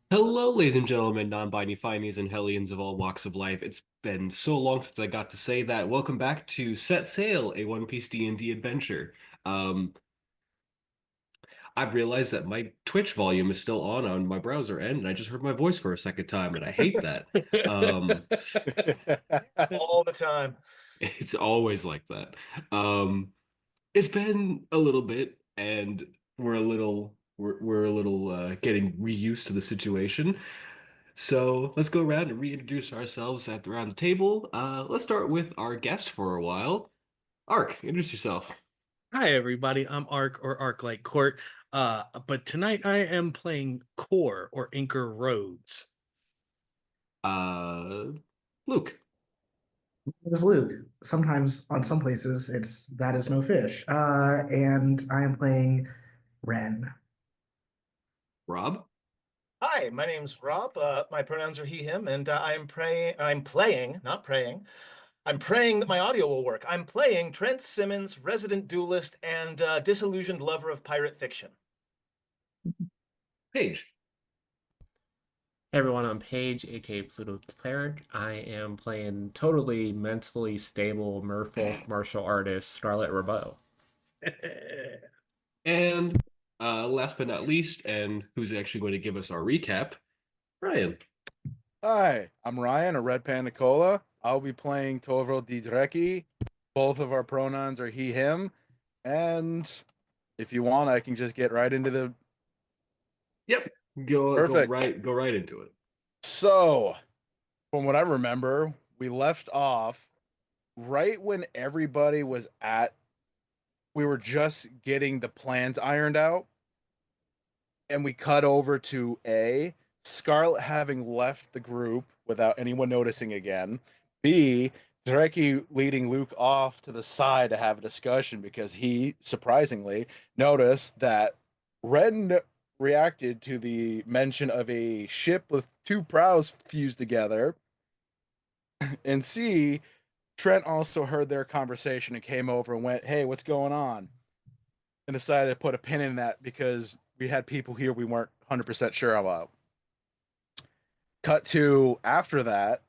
Hello, ladies and gentlemen, non-binary finies and hellions of all walks of life. It's been so long since I got to say that. Welcome back to Set Sail, a One Piece D&D adventure. Um, I've realized that my Twitch volume is still on my browser end, and I just heard my voice for a second time, and I hate that. Um, All the time. it's always like that. Um, it's been a little bit, and we're a little getting reused to the situation. So let's go around and reintroduce ourselves around the table. Let's start with our guest for a while. Ark, introduce yourself. Hi everybody, I'm Ark or Arc Light Court. But tonight I am playing Core or Anchor Roads. Uh, Luke. Is Luke. Sometimes on some places it's that is no fish. And I am playing Ren. Rob. Hi, my name's Rob. My pronouns are he, him, and I'm playing, not praying. I'm praying that my audio will work. I'm playing Trent Simmons, resident duelist and disillusioned lover of pirate fiction. Paige. Hey everyone, I'm Paige, aka Pluto Cleric. I am playing totally mentally stable merfolk martial artist Scarlet Rabot. And last but not least, and who's actually going to give us our recap, Ryan. Hi, I'm Ryan, a Red Panda Cola. I'll be playing Tovro Didreki. Both of our pronouns are he, him. And if you want, I can just get right into the. Yep. Go Perfect. right into it. So, from what I remember, we left off right when everybody was at. We were just getting the plans ironed out. And we cut over to A, Scarlet having left the group without anyone noticing again. B, Dreki leading Luke off to the side to have a discussion because he surprisingly noticed that Ren reacted to the mention of a ship with two prows fused together. And C, Trent also heard their conversation and came over and went, "Hey, what's going on?" And decided to put a pin in that because we had people here we weren't 100% sure about. Cut to after that,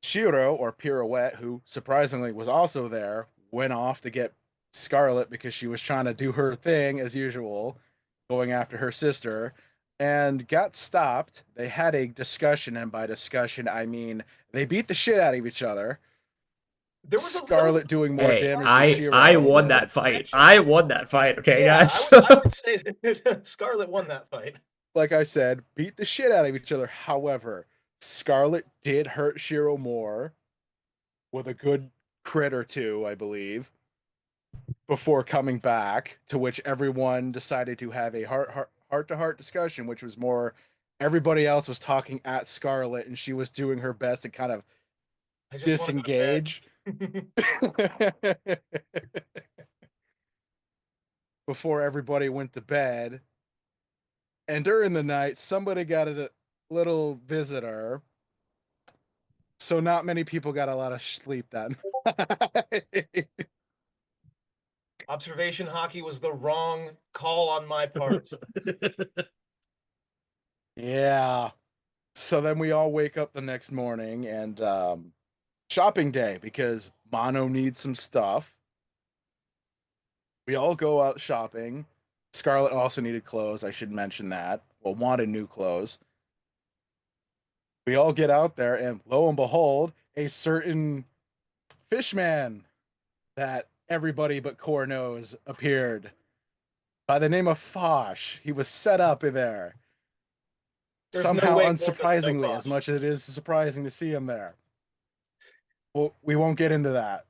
Shiro, or Pirouette, who surprisingly was also there, went off to get Scarlet because she was trying to do her thing as usual, going after her sister, and got stopped. They had a discussion, and by discussion, I mean they beat the shit out of each other. Scarlet doing more Hey, damage to I Shiro. won that fight. I won that fight, okay, Yeah, guys? I would say that Scarlet won that fight. Like I said, beat the shit out of each other. However, Scarlet did hurt Shiro more with a good crit or two, I believe, before coming back. To which everyone decided to have a heart to heart discussion, which was more everybody else was talking at Scarlet, and she was doing her best to kind of I just want to go to disengage. Before everybody went to bed. And during the night, somebody got a little visitor. So not many people got a lot of sleep that night. Observation hockey was the wrong call on my part. Yeah. So then we all wake up the next morning and shopping day because Mono needs some stuff. We all go out shopping. Scarlet also needed clothes. I should mention that. Well, wanted new clothes. We all get out there, and lo and behold, a certain fishman that everybody but Core knows appeared by the name of Fosh. He was set up in there. There's no Somehow, way Core doesn't know unsurprisingly, as Fosh. much as it is surprising to see him there. Well, we won't get into that.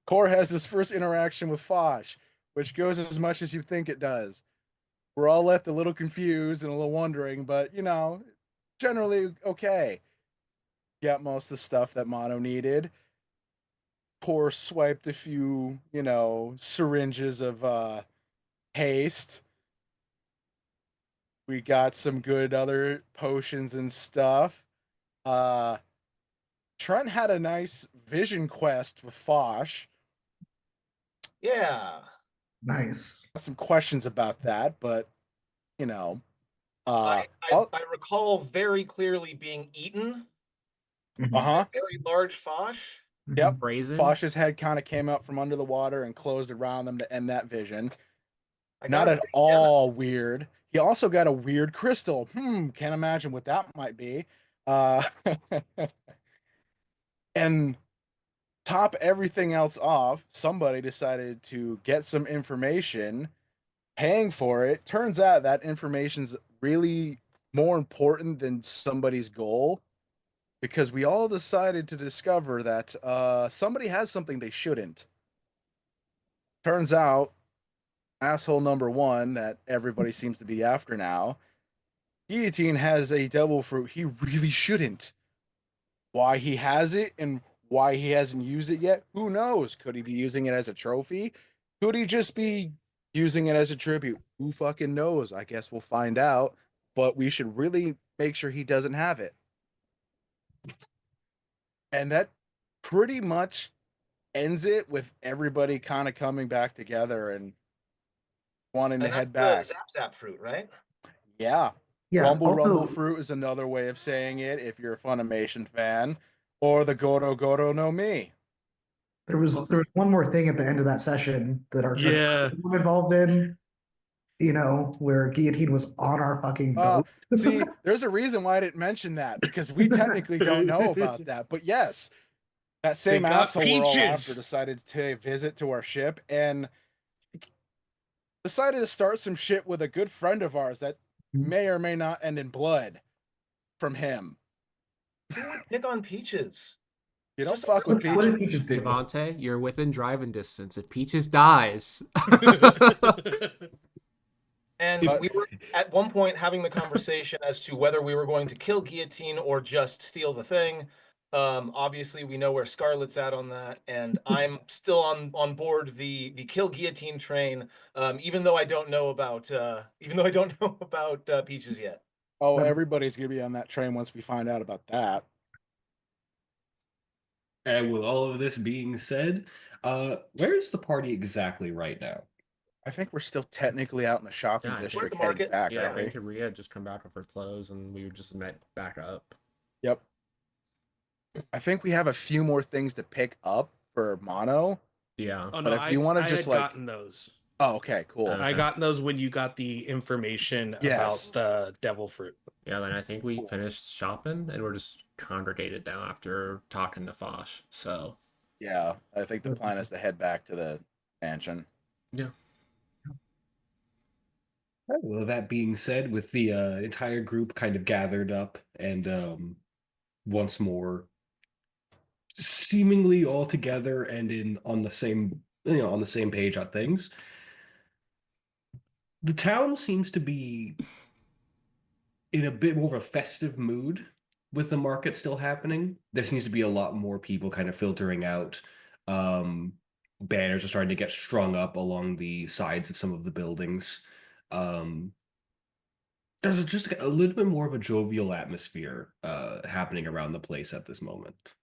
Core has his first interaction with Fosh, which goes as much as you think it does. We're all left a little confused and a little wondering, but generally okay. Got most of the stuff that Mono needed. Core swiped a few, syringes of haste. We got some good other potions and stuff. Uh Trent had a nice vision quest with Fosh. Yeah. Nice. Some questions about that, but you know, I I'll- recall very clearly being eaten Mhm. by uh-huh. a very large Fosh. Yep. Brazen. Fosh's head kind of came up from under the water and closed around them to end that vision. I Not gotta at think, yeah. all weird. He also got a weird crystal. Can't imagine what that might be. Uh, and top everything else off, somebody decided to get some information, paying for it. Turns out that information's really more important than somebody's goal because we all decided to discover that somebody has something they shouldn't. Turns out, asshole number one that everybody seems to be after now, Guillotine has a devil fruit he really shouldn't. Why he has it and why he hasn't used it yet, who knows? Could he be using it as a trophy? Could he just be using it as a tribute? Who fucking knows? I guess we'll find out. But we should really make sure he doesn't have it. And that pretty much ends it with everybody kind of coming back together and wanting to And that's head back. the Zap Zap fruit, right? Yeah. Yeah. Rumble Also, Rumble fruit is another way of saying it if you're a Funimation fan. Or the Goro Goro no Mi. there was one more thing at the end of that session that our Yeah. were involved in. You know, where Guillotine was on our fucking boat. See, there's a reason why I didn't mention that because we technically don't know about that. But yes, that same They got asshole we're all after peaches. decided to visit to our ship and decided to start some shit with a good friend of ours that may or may not end in blood from him. Who would pick on Peaches? You It's don't just fuck with What did Peaches. Peaches do? Javante, you're within driving distance. If Peaches dies, And But- we were at one point having the conversation as to whether we were going to kill Guillotine or just steal the thing. Obviously, we know where Scarlet's at on that, and I'm still on board the kill Guillotine train. Even though I don't know about Peaches yet. Oh, everybody's gonna be on that train once we find out about that. And with all of this being said, where is the party exactly right now? I think we're still technically out in the shopping Yeah, I think- district We're at the heading market. back, yeah, I aren't we? think Rhea had just come back with her clothes, and we just met back up. Yep. I think we have a few more things to pick up for Mono. Yeah. Oh But no, if you wanna I just, had like- gotten those. Oh, okay, cool. Uh, I got those when you got the information Yes. about the devil fruit. Yeah, then I think we finished shopping, and we're just congregated now after talking to Fosh. So Yeah, I think the plan is to head back to the mansion. Well, that being said, with the entire group kind of gathered up and once more seemingly all together and in on the same on the same page on things, the town seems to be in a bit more of a festive mood with the market still happening. There seems to be a lot more people kind of filtering out. Banners are starting to get strung up along the sides of some of the buildings. There's just a little bit more of a jovial atmosphere happening around the place at this moment.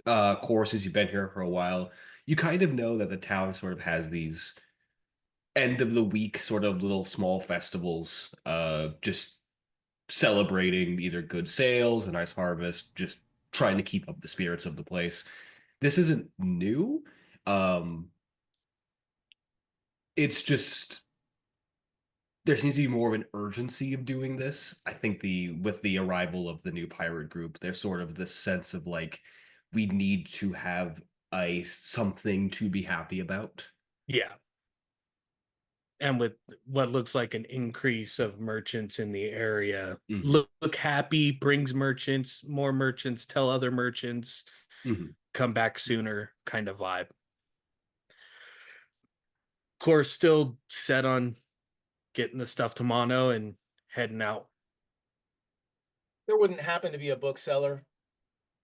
Of course, since you've been here for a while, you kind of know that the town sort of has these end of the week sort of little small festivals, just celebrating either good sales, a nice harvest, just trying to keep up the spirits of the place. This isn't new. It's just there seems to be more of an urgency of doing this. I think with the arrival of the new pirate group, there's sort of this sense of like we need to have something to be happy about. Yeah. And with what looks like an increase of merchants in the area, Mhm. look happy, brings merchants, more merchants, tell other merchants, Mhm. come back sooner kind of vibe. Of course, still set on getting the stuff to Mono and heading out. There wouldn't happen to be a bookseller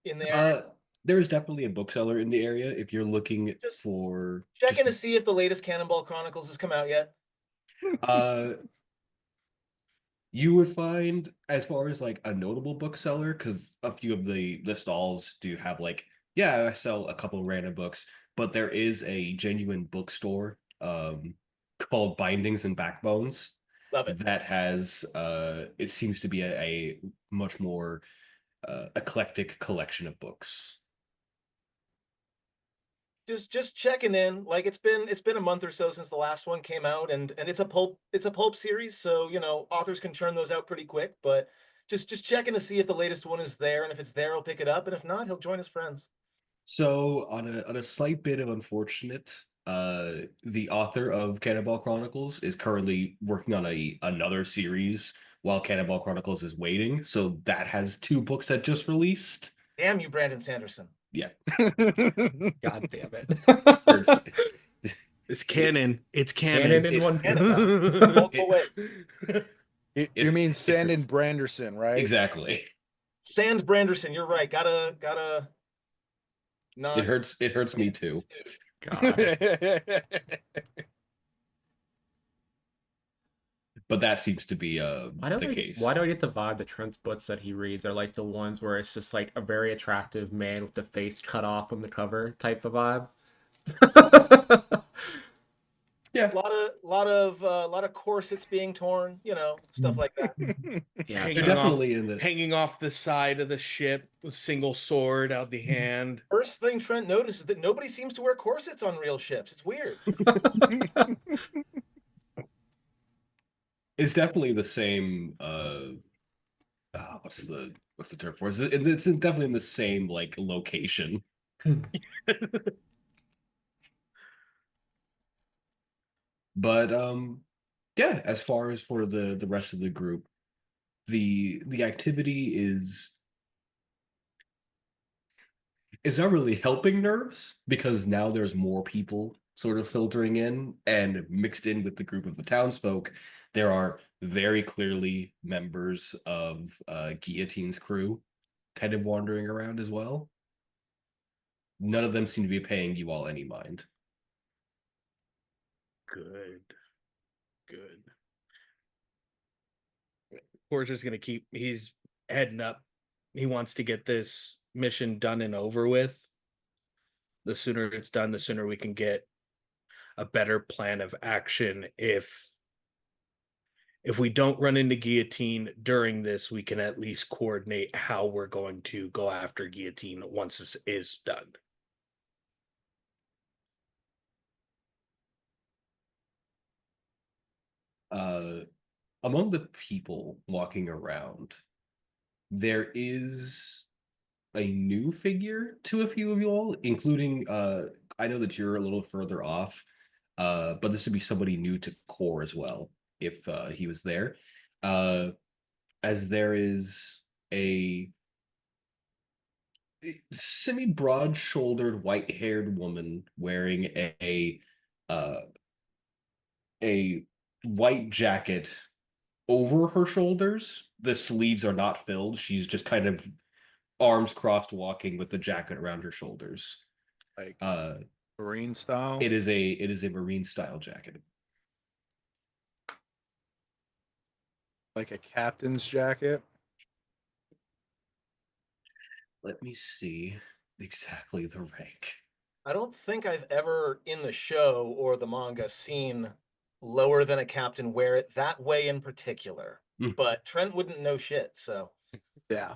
in the area. There is definitely a bookseller in the area if you're looking Just for Checking to just, see if the latest Cannonball Chronicles has come out yet. you would find as far as like a notable bookseller, because a few of the stalls do have like, yeah, I sell a couple random books, but there is a genuine bookstore called Bindings and Backbones. Love it. That has it seems to be a much more eclectic collection of books. Just checking in. Like it's been a month or so since the last one came out, and it's a pulp series, so you know authors can churn those out pretty quick. But just checking to see if the latest one is there, and if it's there, he'll pick it up, and if not, he'll join his friends. So on a slight bit of unfortunate, the author of Cannonball Chronicles is currently working on another series while Cannonball Chronicles is waiting. So that has 2 books that just released. Damn you, Brandon Sanderson. Yeah. God damn Hurts. it. It's canon. It's Canon canon. in One Piece. Canon. Multiple ways. You mean Sandon hurts. Branderson, right? Exactly. Sans Branderson, you're right. Gotta not. It hurts me too. God. But that seems to be the case. Why do I get the vibe that Trent's books that he reads are like the ones where it's just like a very attractive man with the face cut off on the cover type of vibe? Yeah. A lot of corsets being torn, you know, stuff like that. Yeah, Hanging They're Trent- off- definitely in the Hanging off the side of the ship, a single sword out the hand. First thing Trent noticed is that nobody seems to wear corsets on real ships. It's weird. it's definitely the same what's the term for it? It's definitely in the same like location. But yeah, as far as for the rest of the group, the activity is not really helping nerves because now there's more people sort of filtering in, and mixed in with the group of the townsfolk there are very clearly members of Guillotine's crew kind of wandering around as well. None of them seem to be paying you all any mind. Good. Porter's gonna he's heading up. He wants to get this mission done and over with. The sooner it's done, the sooner we can get a better plan of action. If we don't run into Guillotine during this, we can at least coordinate how we're going to go after Guillotine once this is done. Among the people walking around, there is a new figure to a few of you all, including I know that you're a little further off, but this would be somebody new to Core as well, if he was there. As there is a semi-broad-shouldered, white-haired woman wearing a white jacket over her shoulders. The sleeves are not filled. She's just kind of arms crossed walking with the jacket around her shoulders. Like Marine style. It is a Marine style jacket. Like a captain's jacket. Let me see exactly the rank. I don't think I've ever in the show or the manga seen lower than a captain wear it that way in particular. But Trent wouldn't know shit, so Yeah.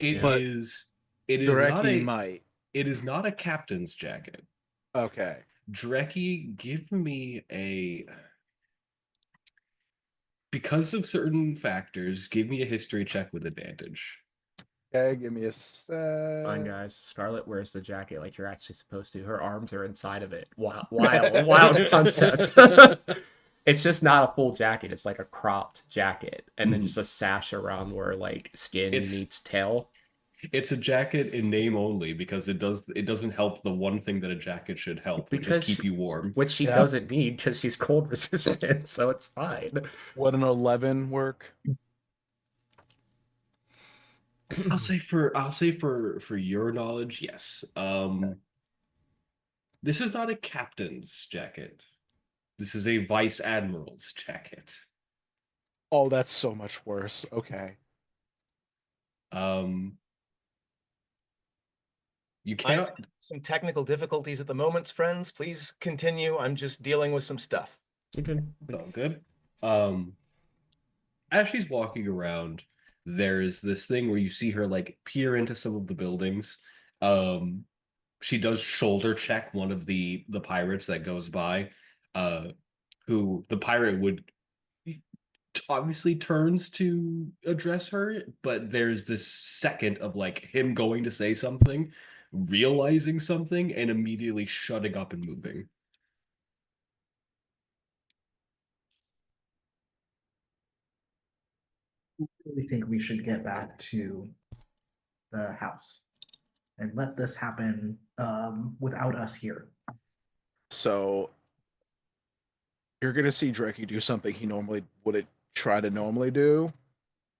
It But is not Dreki a might. it is not a captain's jacket. Okay. Dreki, give me because of certain factors, give me a history check with advantage. Okay, give me a sec. fine, guys. Scarlet wears the jacket like you're actually supposed to. Her arms are inside of it. Wild concept. It's just not a full jacket. It's like a cropped jacket, and then just a sash around where like skin meets tail. It's a jacket in name only because it doesn't help the one thing that a jacket should help, which is keep you warm. Which she doesn't need because she's cold resistant, so it's fine. Would an 11 work? I'll say for your knowledge, yes. This is not a captain's jacket. This is a vice admiral's jacket. Oh, that's so much worse. Okay. You cannot. some technical difficulties at the moment, friends. Please continue. I'm just dealing with some stuff. You did. It's all good. Um, as she's walking around, there's this thing where you see her like peer into some of the buildings. Um, she does shoulder check one of the pirates that goes by, uh, who the pirate would obviously turns to address her, but there's this second of like him going to say something, realizing something, and immediately shutting up and moving. really think we should get back to the house and let this happen without us here. So you're gonna see Dreki do something he normally wouldn't try to normally do,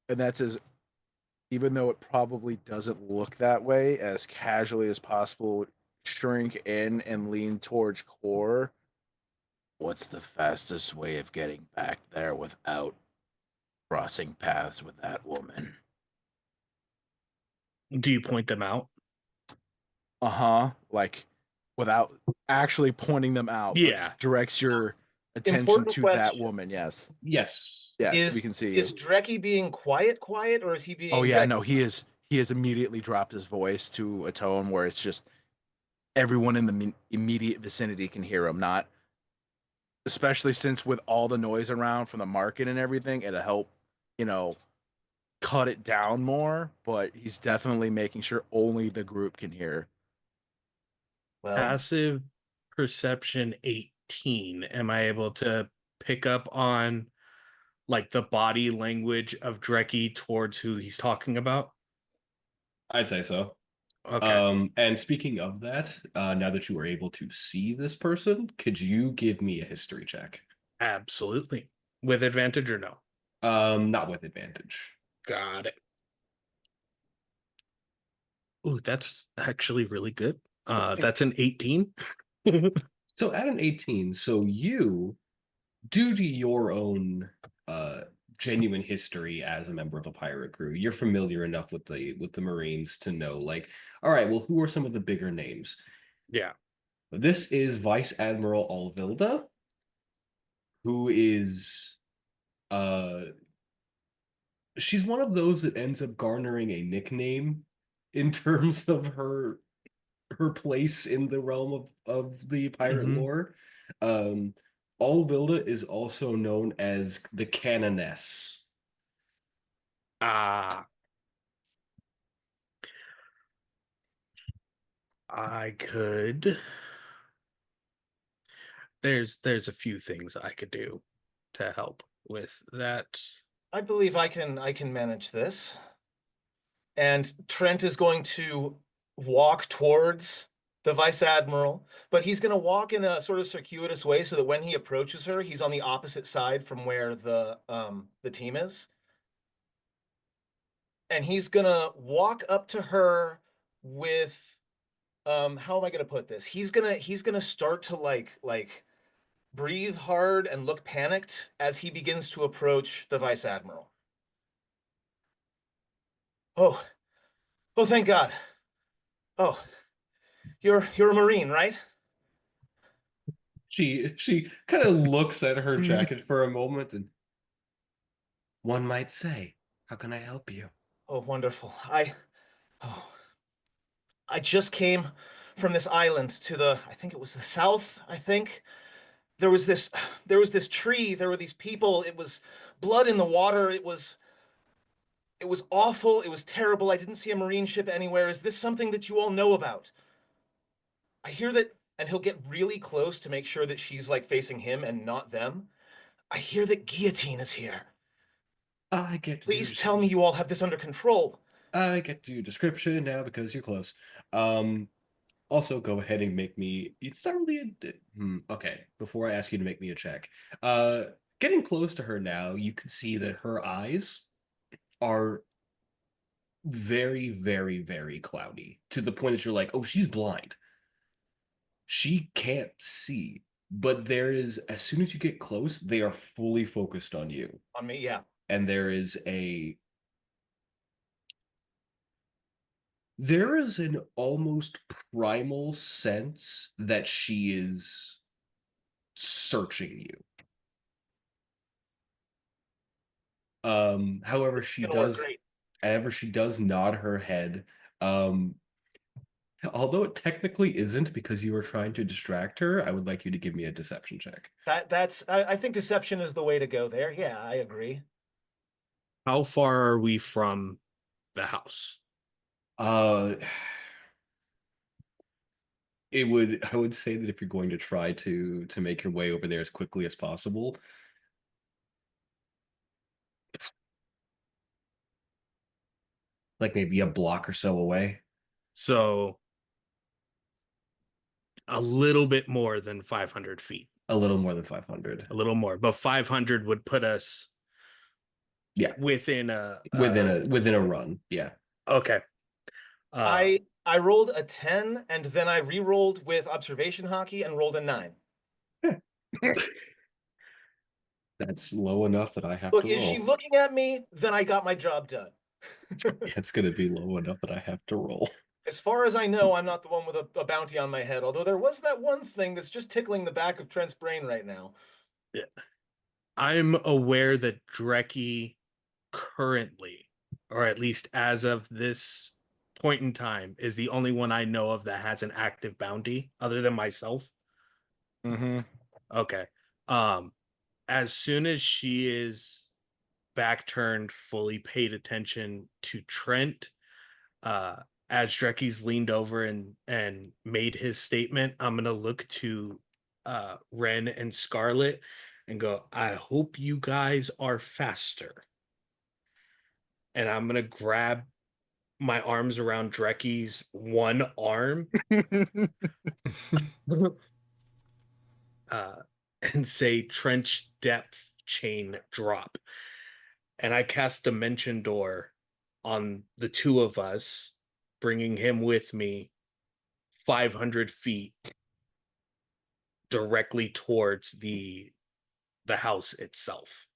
and that's as even though it probably doesn't look that way, as casually as possible, shrink in and lean towards Core. What's the fastest way of getting back there without crossing paths with that woman? Do you point them out? Like without actually pointing them out, but Yeah. directs your attention Important to that question. woman. Yes. Yes. Yes, Is we can see is you. Dreki being quiet, or is he being? Oh yeah, Dreki? no, he has immediately dropped his voice to a tone where it's just everyone in the immediate vicinity can hear him. Not especially since with all the noise around from the market and everything, it'll help, you know, cut it down more. But he's definitely making sure only the group can hear. Well, Passive perception 18. Am I able to pick up on like the body language of Dreki towards who he's talking about? I'd say so. Okay. And speaking of that, now that you are able to see this person, could you give me a history check? Absolutely. With advantage or no? Not with advantage. Got it. Ooh, that's actually really good. That's an 18. So at an 18, so you, due to your own uh genuine history as a member of a pirate crew, you're familiar enough with the Marines to know, like, all right, well, who are some of the bigger names? Yeah. This is Vice Admiral Alvilda, who is uh she's one of those that ends up garnering a nickname in terms of her place in the realm of the pirate Mhm. lore. Um, Alvilda is also known as the Canoness. Ah, I could. There's a few things I could do to help with that. I believe I can manage this. And Trent is going to walk towards the vice admiral, but he's going to walk in a sort of circuitous way so that when he approaches her, he's on the opposite side from where the team is. And he's going to walk up to her with how am I going to put this? He's going to start to like breathe hard and look panicked as he begins to approach the vice admiral. Oh, oh, thank God. Oh, you're a Marine, right? She kind of looks at her jacket for a moment and one might say, "How can I help you?" Oh, wonderful. Oh, I just came from this island to I think it was the south, I think. There was this, there was this tree, there were these people, it was blood in the water, it was awful, it was terrible. I didn't see a marine ship anywhere. Is this something that you all know about? I hear that, and he'll get really close to make sure that she's like facing him and not them. I hear that Guillotine is here. I get to do Please tell me you all have this under control. I get to do description now because you're close. Also go ahead and make me. It's not really okay. Before I ask you to make me a check, getting close to her now, you can see that her eyes are very, very, very cloudy to the point that you're like, oh, she's blind. She can't see. But there is, as soon as you get close, they are fully focused on you. On me, yeah. And there is an almost primal sense that she is searching you. However, she Gonna work does. great. However, she does nod her head. Um, although it technically isn't because you were trying to distract her, I would like you to give me a deception check. I think deception is the way to go there. Yeah, I agree. How far are we from the house? Uh, I would say that if you're going to try to make your way over there as quickly as possible, like maybe a block or so away. So a little bit more than 500 feet. A little more than 500. A little more, but 500 would put us Yeah, within within a run. Yeah. okay. I rolled a 10 and then I re-rolled with observation hockey and rolled a 9. That's low enough that I have Look, to is roll. she looking at me? Then I got my job done. Yeah, it's gonna be low enough that I have to roll. As far as I know, I'm not the one with a bounty on my head, although there was that one thing that's just tickling the back of Trent's brain right now. I'm aware that Dreki currently, or at least as of this point in time, is the only one I know of that has an active bounty other than myself. Mm-hmm. Okay. As soon as she is back turned, fully paid attention to Trent, as Dreki's leaned over and made his statement, I'm gonna look to Ren and Scarlet and go, I hope you guys are faster. And I'm gonna grab my arms around Dreki's one arm and say trench depth chain drop. And I cast Dimension Door on the two of us, bringing him with me 500 feet directly towards the house itself.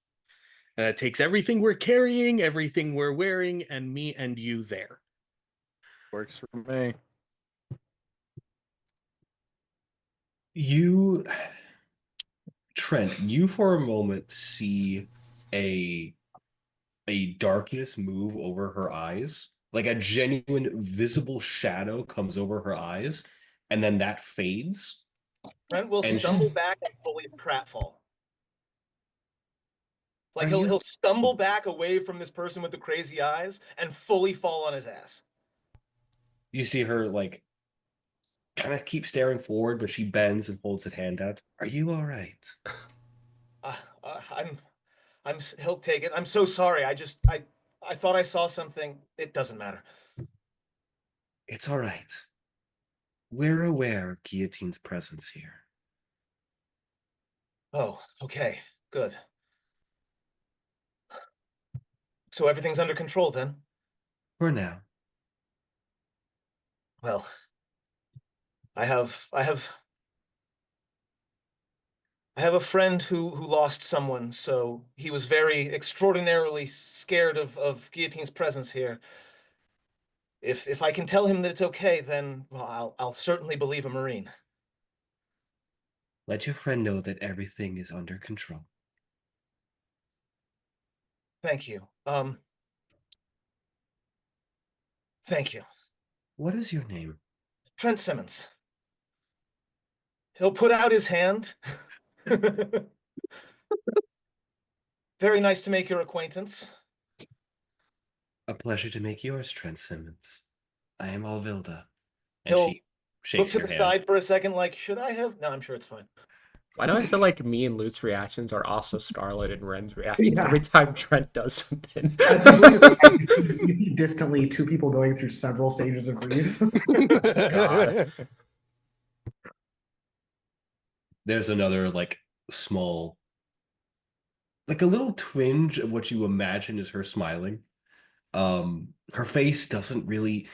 And that takes everything we're carrying, everything we're wearing, and me and you there. Works for me. You, Trent, you for a moment see a darkness move over her eyes, like a genuine visible shadow comes over her eyes, and then that fades. Trent will And stumble back and fully pratfall. Like Are he'll you- he'll stumble back away from this person with the crazy eyes and fully fall on his ass. you see her like kind of keep staring forward, but she bends and holds her hand out. Are you all right? Uh, he'll take it. I'm so sorry. I thought I saw something. It doesn't matter. It's all right. We're aware of Guillotine's presence here. Oh, okay, good. So everything's under control then? For now. Well, I have a friend who lost someone, so he was very extraordinarily scared of Guillotine's presence here. If I can tell him that it's okay, then well, I'll certainly believe a Marine. Let your friend know that everything is under control. Thank you. Thank you. What is your name? Trent Simmons. He'll put out his hand. Very nice to make your acquaintance. A pleasure to make yours, Trent Simmons. I am Alvilda. And He'll she look shakes to your the hand. side for a second, like, should I have? No, I'm sure it's fine. Why do I feel like me and Lute's reactions are also Scarlet and Ren's reactions Yeah. every time Trent does something? As you distantly, two people going through several stages of grief. God. There's another like small, like a little twinge of what you imagine is her smiling. Her face doesn't really,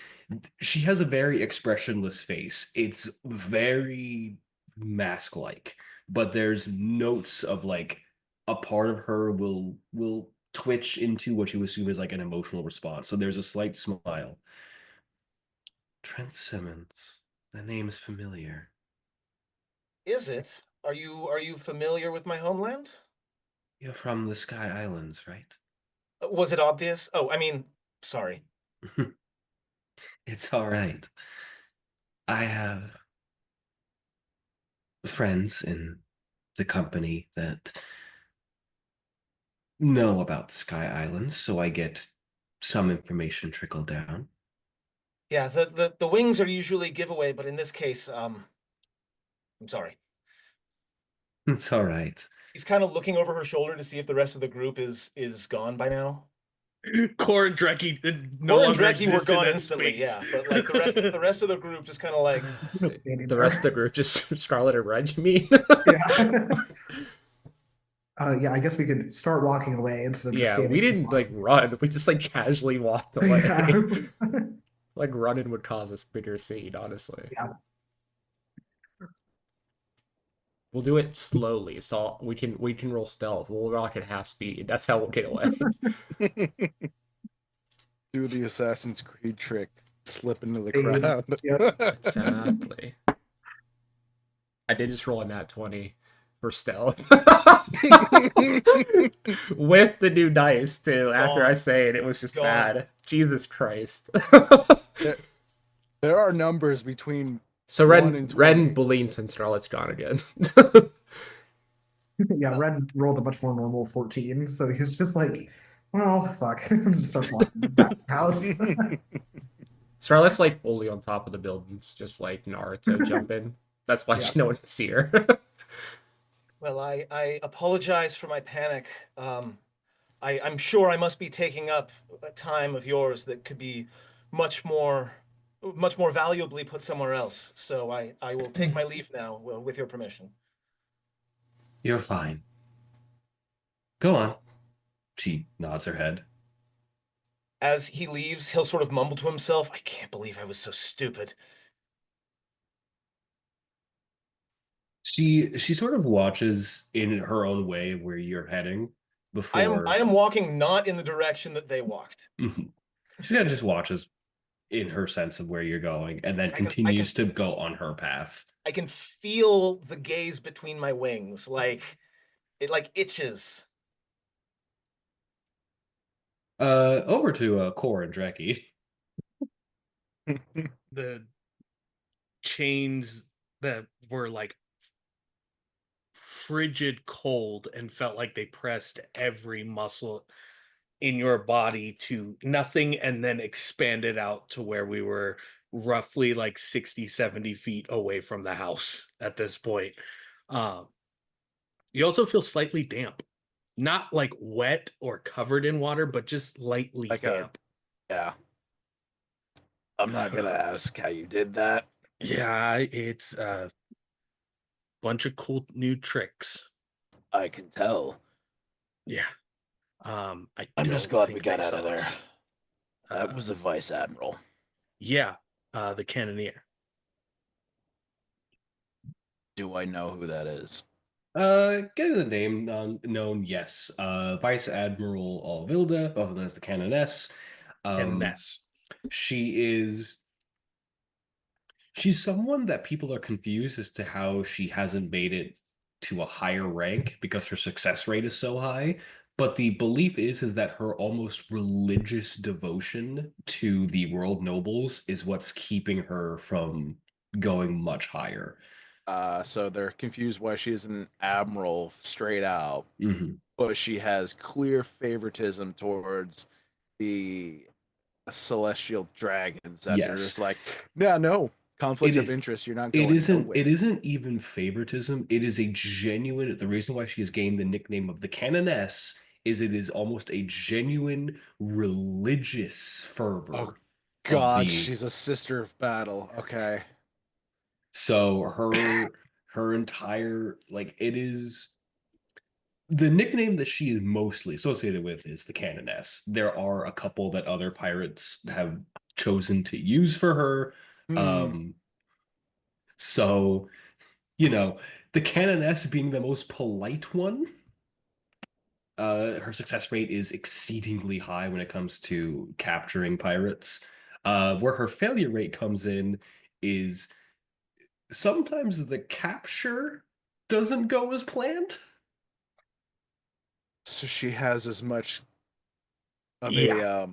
she has a very expressionless face. It's very mask-like, but there's notes of like a part of her will twitch into what you assume is like an emotional response. So there's a slight smile. Trent Simmons. The name is familiar. Is it? Are you familiar with my homeland? You're from the Sky Islands, right? Was it obvious? Oh, I mean, sorry. It's all right. I have friends in the company that know about the Sky Islands, so I get some information trickled down. Yeah, the wings are usually giveaway, but in this case, I'm sorry. It's all right. He's kind of looking over her shoulder to see if the rest of the group is gone by now. Core and Dreki no Cor and longer Dreki were exist in gone that instantly, space. yeah. But like the rest of the group just kind of like Standing The there. rest of the group just Scarlet and Red, you mean? Yeah. Yeah, I guess we could start walking away instead of just Yeah, standing. we didn't like run. We just like casually walked away. Yeah. Like running would cause us bigger scene, honestly. Yeah. We'll do it slowly, so we can roll stealth. We'll rock at half speed. That's how we'll get away. Do the Assassin's Creed trick, slip into the Hey, crowd. yep. Exactly. I did just roll a nat 20 for stealth. With the new dice too. After I Gone. say it, it was just Gone. bad. Jesus Christ. There are numbers between So 1 and Ren 20. believes and Scarlet's gone again. Yeah, Red rolled a much more normal 14, so he's just like, well, fuck. Just starts walking back to the house. Scarlet's like fully on top of the buildings, just like Naruto jumping. That's why Yeah. no one can see her. well, I apologize for my panic. I'm sure I must be taking up a time of yours that could be much more valuably put somewhere else. So I will take my leave now, with your permission. You're fine. Go on. She nods her head. As he leaves, he'll sort of mumble to himself, I can't believe I was so stupid. She sort of watches in her own way where you're heading before. I am walking not in the direction that they walked. Mhm. She kind of just watches in her sense of where you're going, and then I can- continues to go on her path. I can feel the gaze between my wings, like it like itches. Over to Core and Dreki. The chains that were like frigid cold and felt like they pressed every muscle in your body to nothing and then expanded out to where we were roughly like 60 70 feet away from the house at this point. um you also feel slightly damp, not like wet or covered in water, but just lightly Like damp. Yeah. I'm not gonna ask how you did that. Yeah, it's a bunch of cool new tricks. I can tell. Yeah. I'm don't just glad we think got they out of saw there. us. That was a vice admiral. Yeah, the cannoneer. Do I know who that is? Getting the name known, yes. Vice Admiral Alvilda, also known as the Canoness. And Ness. She's someone that people are confused as to how she hasn't made it to a higher rank because her success rate is so high. But the belief is that her almost religious devotion to the world nobles is what's keeping her from going much higher. So they're confused why she is an admiral straight out, Mhm. but she has clear favoritism towards the celestial dragons that they're Yes. just like, yeah, no conflict It of is- interest. You're not going nowhere. It isn't even favoritism. It is a genuine. The reason why she has gained the nickname of the Canoness is it is almost a genuine religious fervor. Oh, God, the- she's a sister of battle. Okay. So her entire it is the nickname that she is mostly associated with is the Canoness. There are a couple that other pirates have chosen to use for her. So the Canoness being the most polite one, her success rate is exceedingly high when it comes to capturing pirates. Where her failure rate comes in is sometimes the capture doesn't go as planned. So she has as much of Yeah. a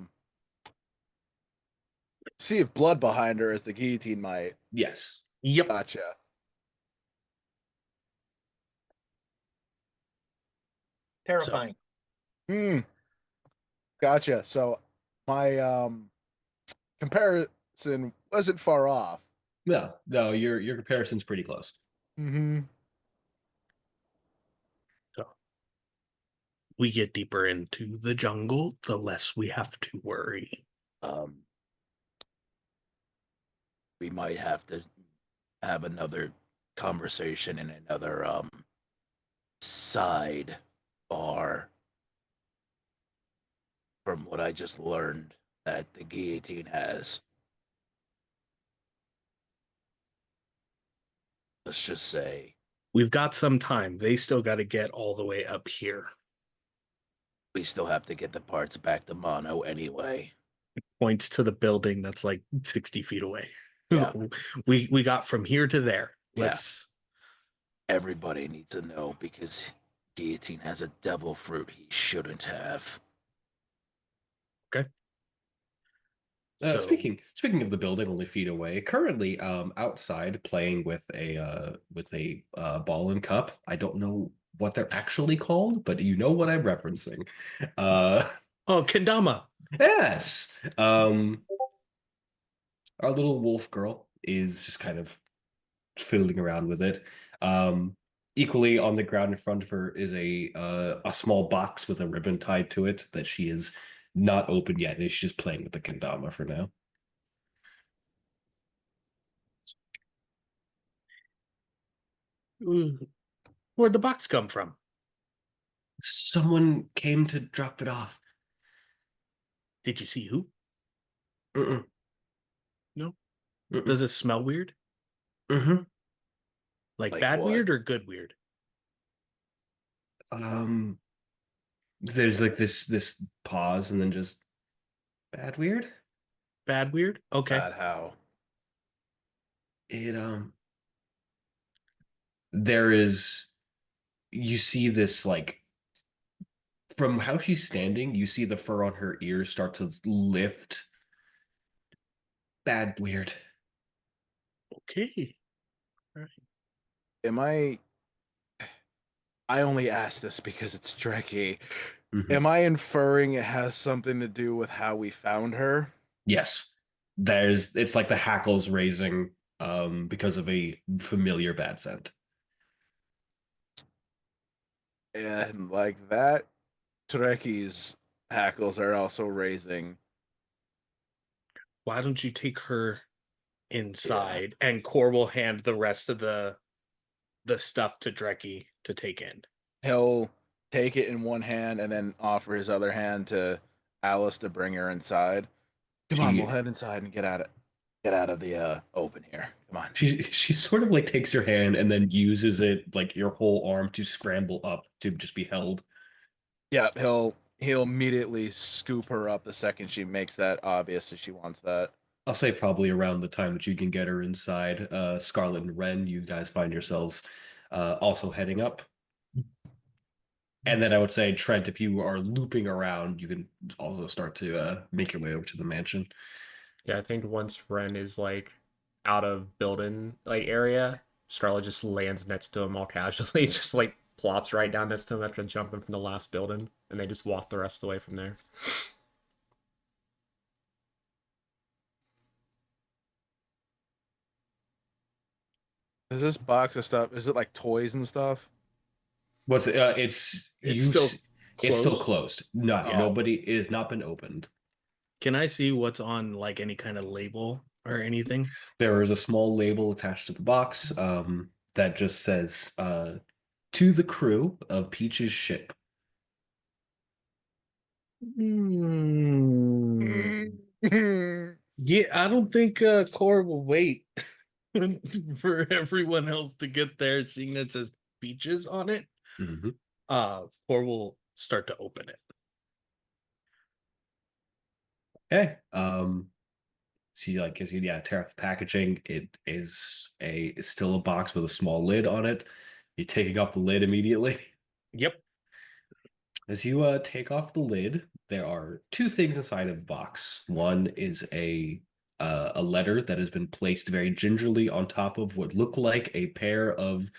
sea of blood behind her as the guillotine might. Yes. Yep. Gotcha. Terrifying. Hmm. Gotcha. So my comparison wasn't far off. No, your comparison's pretty close. Mm-hmm. So we get deeper into the jungle, the less we have to worry. We might have to have another conversation in another side bar. From what I just learned that the guillotine has. Let's just say We've got some time. They still got to get all the way up here. we still have to get the parts back to Mono anyway. Points to the building that's like 60 feet away. Yeah. We got from here to there. Yeah. Let's Everybody needs to know because Guillotine has a devil fruit he shouldn't have. So- Speaking of the building only feet away, currently outside playing with a ball and cup. I don't know what they're actually called, but you know what I'm referencing. Oh, Kendama. Yes. Our little wolf girl is just kind of fiddling around with it. Equally on the ground in front of her is a small box with a ribbon tied to it that she is not open yet, and she's just playing with the kendama for now. Where'd the box come from? Someone came to drop it off. Did you see who? Mm-mm. No. Mm-mm. Does it smell weird? Mm-hmm. Like Like bad what? weird or good weird? There's like this pause and then just bad weird. Bad weird? Okay. Bad how? It there is, you see this, like, from how she's standing, you see the fur on her ears start to lift. Bad weird. Okay. Am I only ask this because it's Dreki. Mhm. Am I inferring it has something to do with how we found her? Yes. It's like the hackles raising because of a familiar bad scent. And like that, Treki's hackles are also raising. Why don't you take her inside and Core will hand the rest of the stuff to Dreki to take in. He'll take it in one hand and then offer his other hand to Alice to bring her inside. Come on, we'll head inside and get out of the open here. Come on. She sort of like takes your hand and then uses it, like your whole arm, to scramble up to just be held. Yeah, he'll immediately scoop her up the second she makes that obvious that she wants that. I'll say probably around the time that you can get her inside. Scarlet and Ren, you guys find yourselves also heading up. And then I would say, Trent, if you are looping around, you can also start to make your way over to the mansion. Yeah, I think once Ren is like out of building like area, Scarlet just lands next to him all casually, just like plops right down next to him after jumping from the last building, and they just walk the rest of the way from there. Is this box of stuff? Is it like toys and stuff? What's it's It's still it's still closed? closed. No, Oh. nobody, it has not been opened. Can I see what's on like any kind of label or anything? There is a small label attached to the box that just says to the crew of Peach's ship. Yeah, I don't think Core will wait for everyone else to get there, seeing that it says Beaches on it. Mm-hmm. Core will start to open it. Okay. See, like, as you tear off the packaging, it's still a box with a small lid on it. You're taking off the lid immediately. Yep. As you take off the lid, there are two things inside of the box. One is a letter that has been placed very gingerly on top of what look like a pair of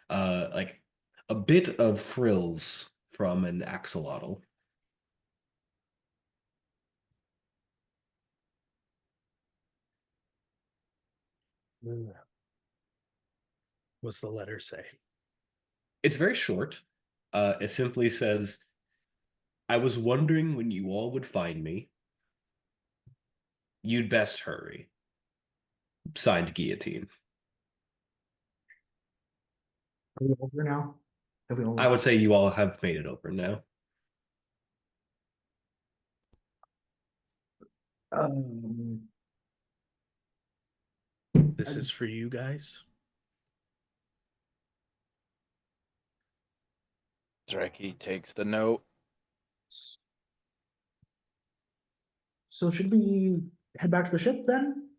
like a bit of frills from an axolotl. What's the letter say? It's very short. It simply says, "I was wondering when you all would find me. You'd best hurry." Signed, Guillotine. Are we over now? Have we all I would say you all have made it over now. um This is for you guys. Dreki takes the note. so should we head back to the ship then?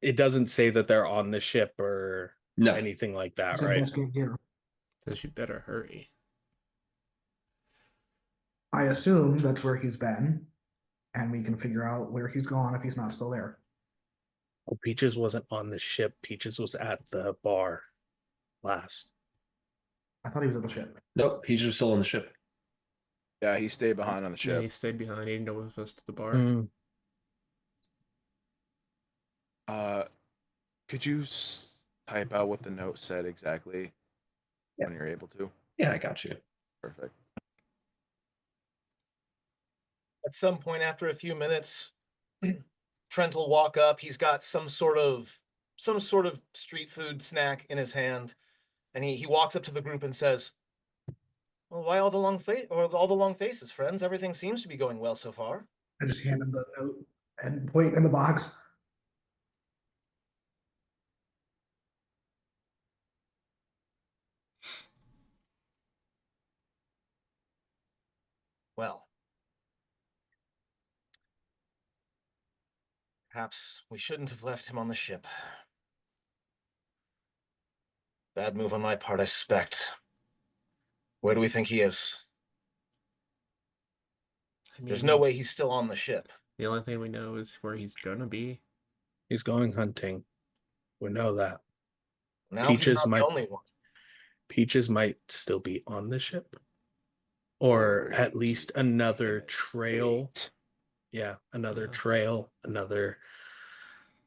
It doesn't say that they're on the ship or No. anything like that, So right? best get here. Says you better hurry. I assume that's where he's been, and we can figure out where he's gone if he's not still there. Oh, Peaches wasn't on the ship. Peaches was at the bar last. I thought he was at the ship. Nope, he's just still on the ship. Yeah, he stayed behind on the Yeah, ship. he stayed behind. He didn't know what was to the bar. Mm. Could you type out what the note said exactly when you're able to? Yeah, I got you. Perfect. At some point after a few minutes, Trent will walk up. He's got some sort of street food snack in his hand, and he walks up to the group and says, "Well, why all the long faces, friends? Everything seems to be going well so far." I just hand him the note and point in the box. Well, perhaps we shouldn't have left him on the ship. Bad move on my part, I suspect. Where do we think he is? I There's mean, no way he's still on the ship. the only thing we know is where he's gonna be. He's going hunting. We know that. Now he's Peaches not might- the only one. Peaches might still be on the ship. Or at Wait, least another wait, trail. wait. Yeah, another Yeah. trail, another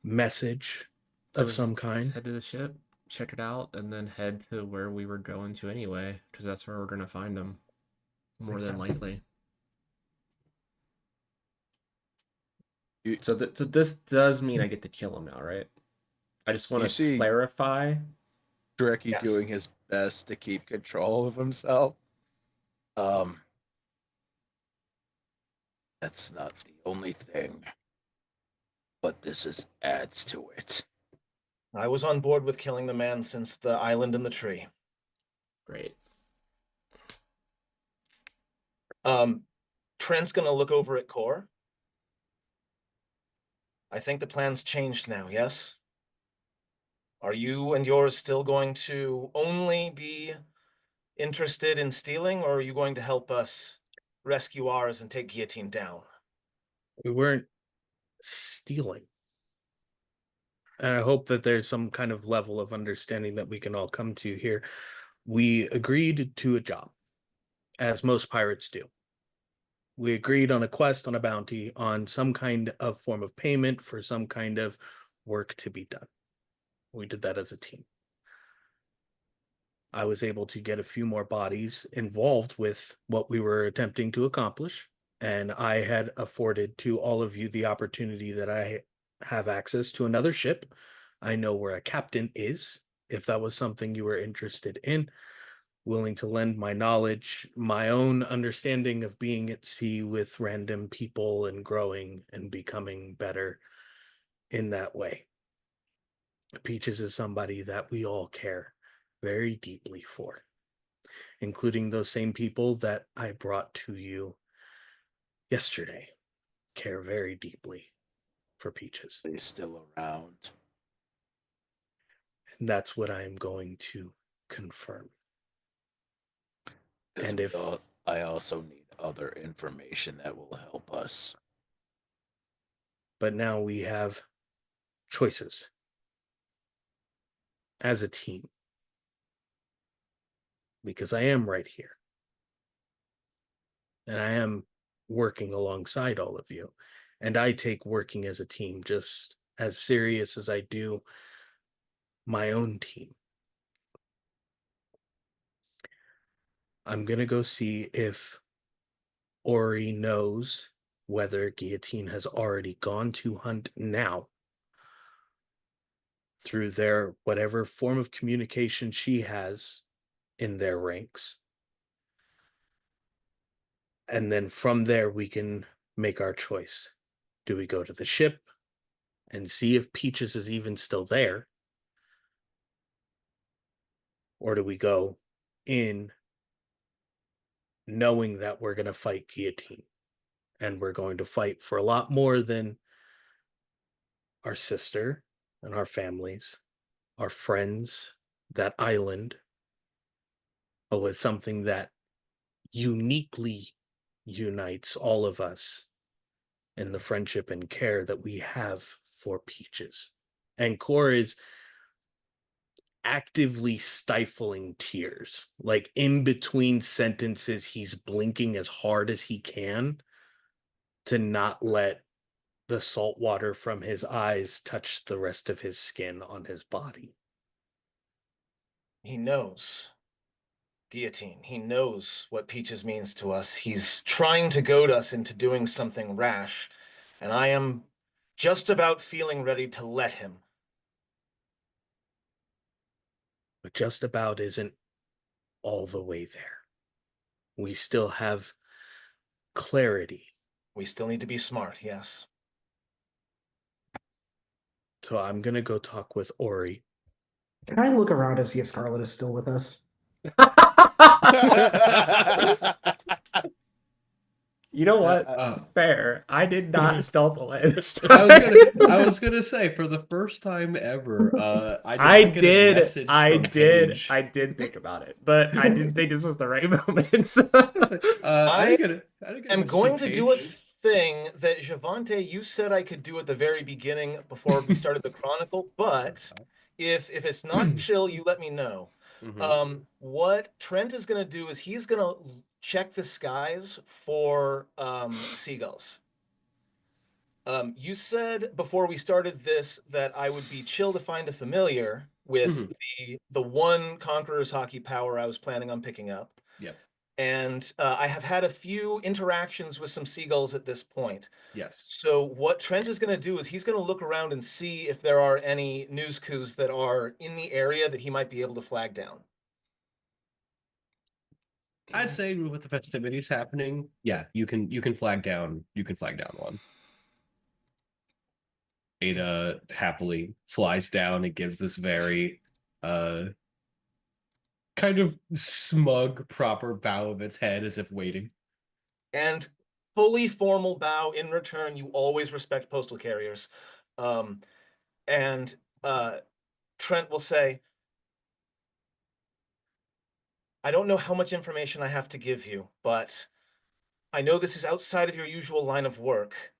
message So of let's some kind. head to the ship, check it out, and then head to where we were going to anyway, because that's where we're gonna find him. More Makes than sense. likely. You- So this does mean I get to kill him now, right? I just want You to see- clarify. Dreki Yes. doing his best to keep control of himself. That's not the only thing, but adds to it. I was on board with killing the man since the island in the tree. Great. Trent's gonna look over at Core. I think the plan's changed now, yes? Are you and yours still going to only be interested in stealing, or are you going to help us rescue ours and take Guillotine down? We weren't stealing. And I hope that there's some kind of level of understanding that we can all come to here. We agreed to a job, as most pirates do. We agreed on a quest, on a bounty, on some kind of form of payment for some kind of work to be done. We did that as a team. I was able to get a few more bodies involved with what we were attempting to accomplish, and I had afforded to all of you the opportunity that I have access to another ship. I know where a captain is, if that was something you were interested in. Willing to lend my knowledge, my own understanding of being at sea with random people and growing and becoming better in that way. Peaches is somebody that we all care very deeply for, including those same people that I brought to you yesterday, care very deeply for Peaches. He's still around. And that's what I'm going to confirm. And if I also need other information that will help us. but now we have choices as a team. Because I am right here. And I am working alongside all of you. And I take working as a team just as serious as I do my own team. I'm going to go see if Ori knows whether Guillotine has already gone to hunt now through their whatever form of communication she has in their ranks. And then from there, we can make our choice. Do we go to the ship and see if Peaches is even still there? Or do we go in knowing that we're going to fight Guillotine? And we're going to fight for a lot more than our sister and our families, our friends, that island, but with something that uniquely unites all of us in the friendship and care that we have for Peaches. And Core is actively stifling tears. Like in between sentences, he's blinking as hard as he can to not let the salt water from his eyes touch the rest of his skin on his body. He knows. Guillotine. He knows what Peaches means to us. He's trying to goad us into doing something rash, and I am just about feeling ready to let him. But just about isn't all the way there. We still have clarity. We still need to be smart, yes. So I'm going to go talk with Ori. Can I look around and see if Scarlet is still with us? You know what? Fair. I did not stealth away this time. I was gonna say, for the first time ever, I did not get a message from Paige. I did think about it, but I didn't think this was the right moment. I didn't get a I'm message going from to do a Paige. thing that Javante, you said I could do at the very beginning before we started the Chronicle, but if it's not chill, you let me know. What Trent is going to do is he's going to check the skies for seagulls. You said before we started this that I would be chill to find a familiar with the one Conqueror's Hockey power I was planning on picking up. Yep. And I have had a few interactions with some seagulls at this point. Yes. So what Trent is going to do is he's going to look around and see if there are any news coups that are in the area that he might be able to flag down. I'd say with the festivities happening, yeah, you can flag down one. Ada happily flies down and gives this very kind of smug, proper bow of its head as if waiting. And fully formal bow in return. You always respect postal carriers. And Trent will say, I don't know how much information I have to give you, but I know this is outside of your usual line of work.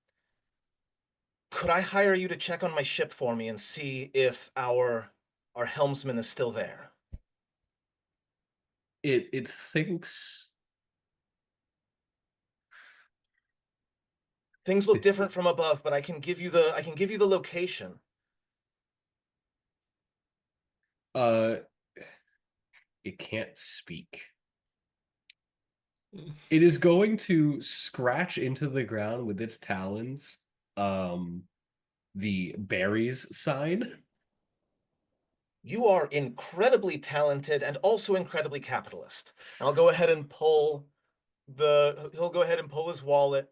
Could I hire you to check on my ship for me and see if our helmsman is still there? It thinks things look different from above, but I can give you the location. It can't speak. It is going to scratch into the ground with its talons the berries sign. You are incredibly talented and also incredibly capitalist. I'll go ahead and pull he'll go ahead and pull his wallet,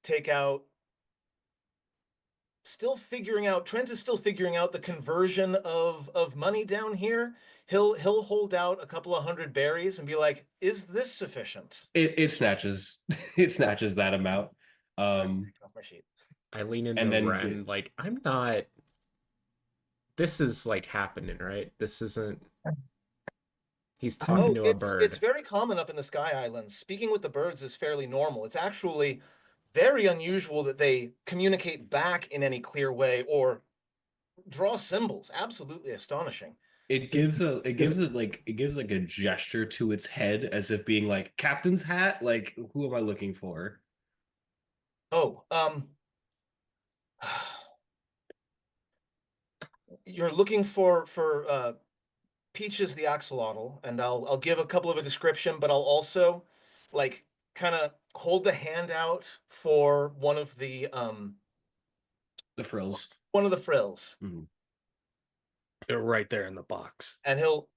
take out, Trent is still figuring out the conversion of money down here. He'll hold out a couple of 100 berries and be like, is this sufficient? It snatches that amount. Off my sheet. I lean into And then Ren like, I'm not. This is like happening, right? This isn't. He's talking Oh, to a it's bird. very common up in the Sky Islands. Speaking with the birds is fairly normal. It's actually very unusual that they communicate back in any clear way or draw symbols. Absolutely astonishing. It gives like a gesture to its head as if being like captain's hat. Like, who am I looking for? Oh, you're looking for Peaches the axolotl, and I'll give a couple of a description, but I'll also like kind of hold the hand out for The frills. one of the frills. Mhm. They're right there in the box. And he'll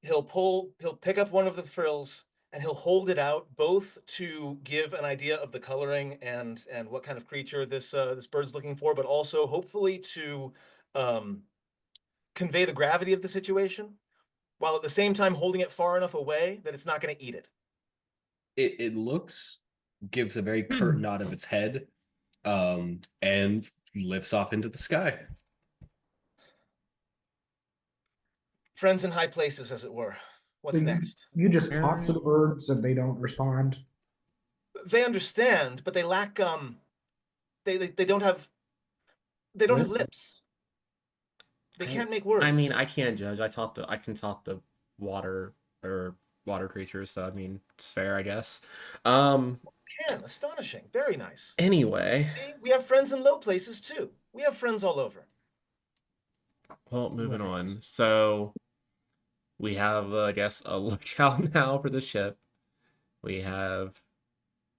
pick up one of the frills and he'll hold it out both to give an idea of the coloring and what kind of creature this bird's looking for, but also hopefully to um convey the gravity of the situation, while at the same time holding it far enough away that it's not going to eat it. It looks, gives a very curt nod of its head, and lifts off into the sky. Friends in high places, as it were. What's So next? You just talk to the birds and they don't respond. They understand, but they lack they don't have lips. They can't make words. I mean, I can't judge. I can talk to water or water creatures, so I mean, it's fair, I guess. Astonishing. Very nice. Anyway, See, we have friends in low places too. We have friends all over. well, moving on. So we have, I guess, a lookout now for the ship. We have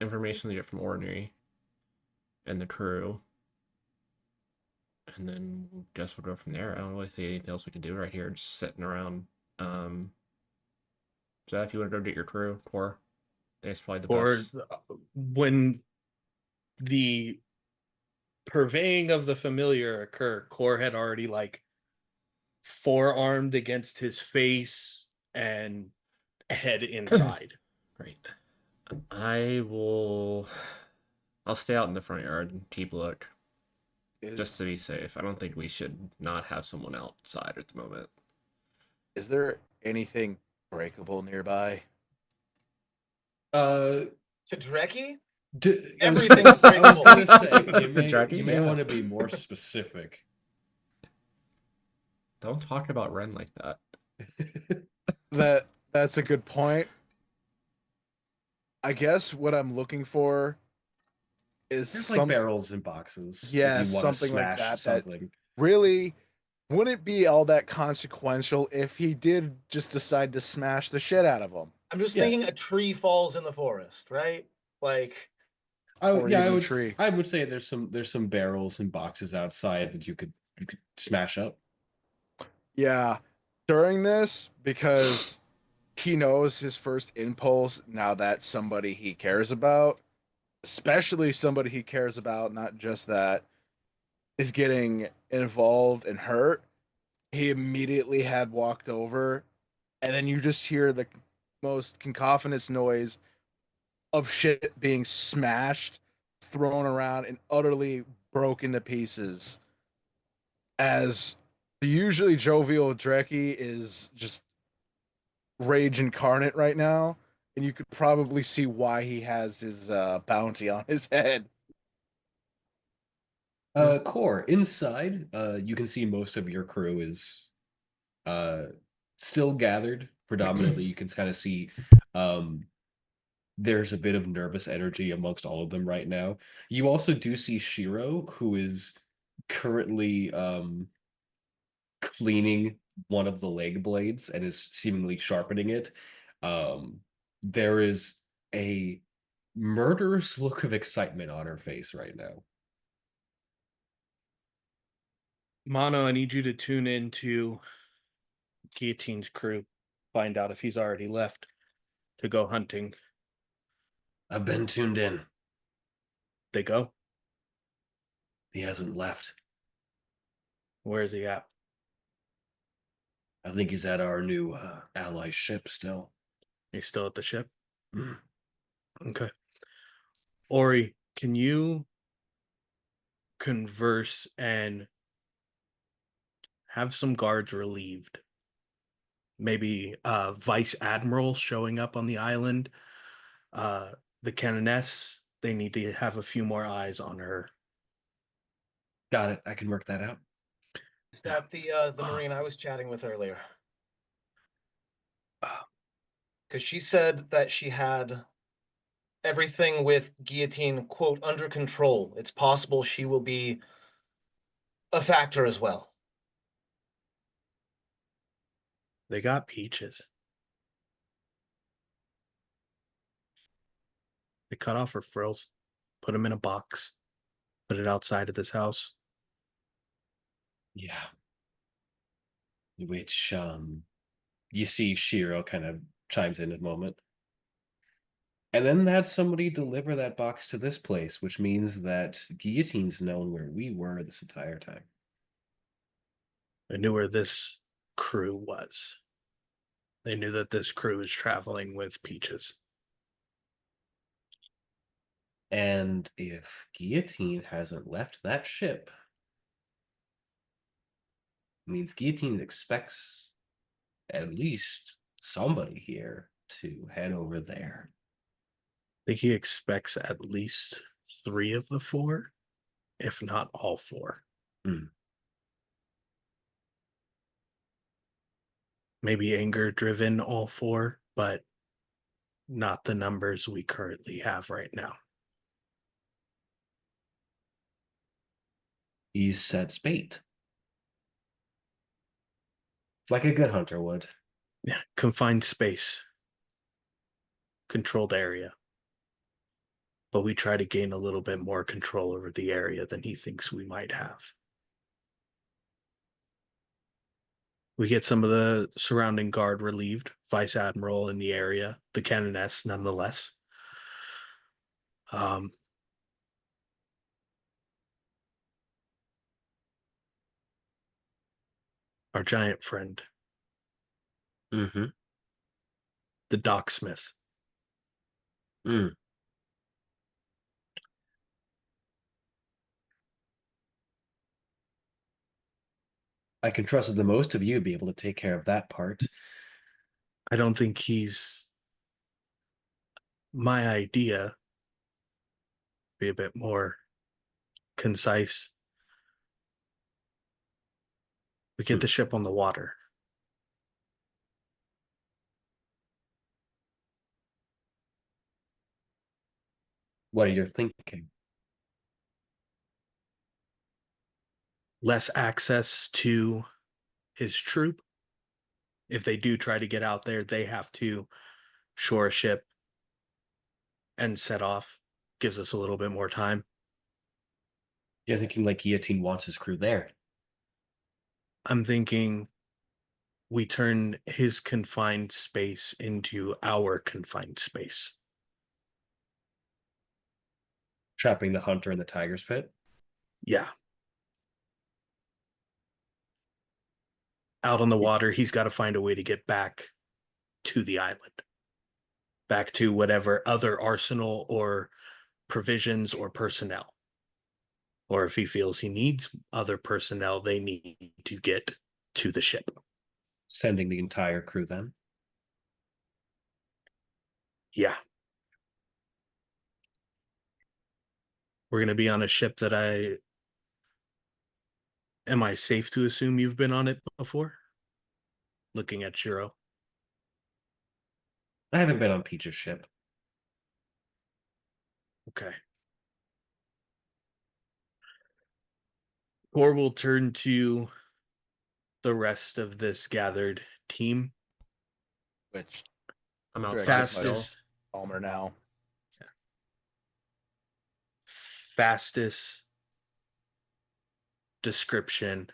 information to get from Ordinary and the crew. And then guess we'll go from there. I don't really see anything else we can do right here, just sitting around. So if you want to go get your crew, Core, that's probably the Or best. when the purveying of the familiar occur, Core had already like forearmed against his face and head inside. Great. I'll stay out in the front yard and keep a look. Just to be safe. I don't think we should not have someone outside at the moment. Is there anything breakable nearby? To Dreki? Everything. Everything's I was gonna breakable. say The dragon, you may yeah. want to be more specific. Don't talk about Ren like that. That's a good point. I guess what I'm looking for is There's like barrels and boxes. Yeah, if you want to something like smash that, that- something. really wouldn't be all that consequential if he did just decide to smash the shit out of them. I'm just Yeah. thinking a tree falls in the forest, right? Like, Or even I a would. tree. I would say there's some barrels and boxes outside that you could smash up. Yeah, during this, because he knows his first impulse, now that somebody he cares about, especially somebody he cares about, not just that, is getting involved and hurt, he immediately had walked over, and then you just hear the most cacophonous noise of shit being smashed, thrown around, and utterly broken to pieces. As the usually jovial Dreki is just rage incarnate right now, and you could probably see why he has his bounty on his head. Core inside. You can see most of your crew is still gathered. Predominantly, you can kind of see there's a bit of nervous energy amongst all of them right now. You also do see Shiro, who is currently cleaning one of the leg blades and is seemingly sharpening it. There is a murderous look of excitement on her face right now. Mono, I need you to tune into Guillotine's crew. Find out if he's already left to go hunting. I've been tuned in. They go? He hasn't left. Where is he at? I think he's at our new ally ship still. He's still at the ship? Mm. Okay. Ori, can you converse and have some guards relieved maybe vice admiral showing up on the island. The canoness, they need to have a few more eyes on her. Got it. I can work that out. Is that the Marine I was chatting with earlier? Uh, Because she said that she had everything with Guillotine, quote, under control. It's possible she will be a factor as well. They got Peaches. They cut off her frills, put them in a box, put it outside of this house. Yeah. Which you see Shiro kind of chimes in a moment. And then had somebody deliver that box to this place, which means that Guillotine's known where we were this entire time. They knew where this crew was. They knew that this crew was traveling with Peaches. And if Guillotine hasn't left that ship, it means Guillotine expects at least somebody here to head over there. I think he expects at least 3 of the 4, if not all 4. Hmm. Maybe anger driven all 4, but not the numbers we currently have right now. He sets bait. Like a good hunter would. Yeah, confined space, controlled area. But we try to gain a little bit more control over the area than he thinks we might have. We get some of the surrounding guard relieved, Vice Admiral in the area, the canoness nonetheless. Our giant friend, Mm-hmm. the docksmith. Mm. I can trust the most of you to be able to take care of that part. I don't think he's my idea. Be a bit more concise. We get the ship on the water. What are you thinking? Less access to his troop. If they do try to get out there, they have to shore a ship and set off. Gives us a little bit more time. You're thinking like Guillotine wants his crew there. I'm thinking we turn his confined space into our confined space. Trapping the hunter in the tiger's pit. Yeah. Out on the water, he's got to find a way to get back to the island. Back to whatever other arsenal or provisions or personnel. Or if he feels he needs other personnel, they need to get to the ship. Sending the entire crew then. Yeah. We're going to be on a ship that am I safe to assume you've been on it before? Looking at Shiro. I haven't been on Peach's ship. Okay. Or we'll turn to the rest of this gathered team. Which I'm Direct outside still. Fastest, Palmer now. fastest description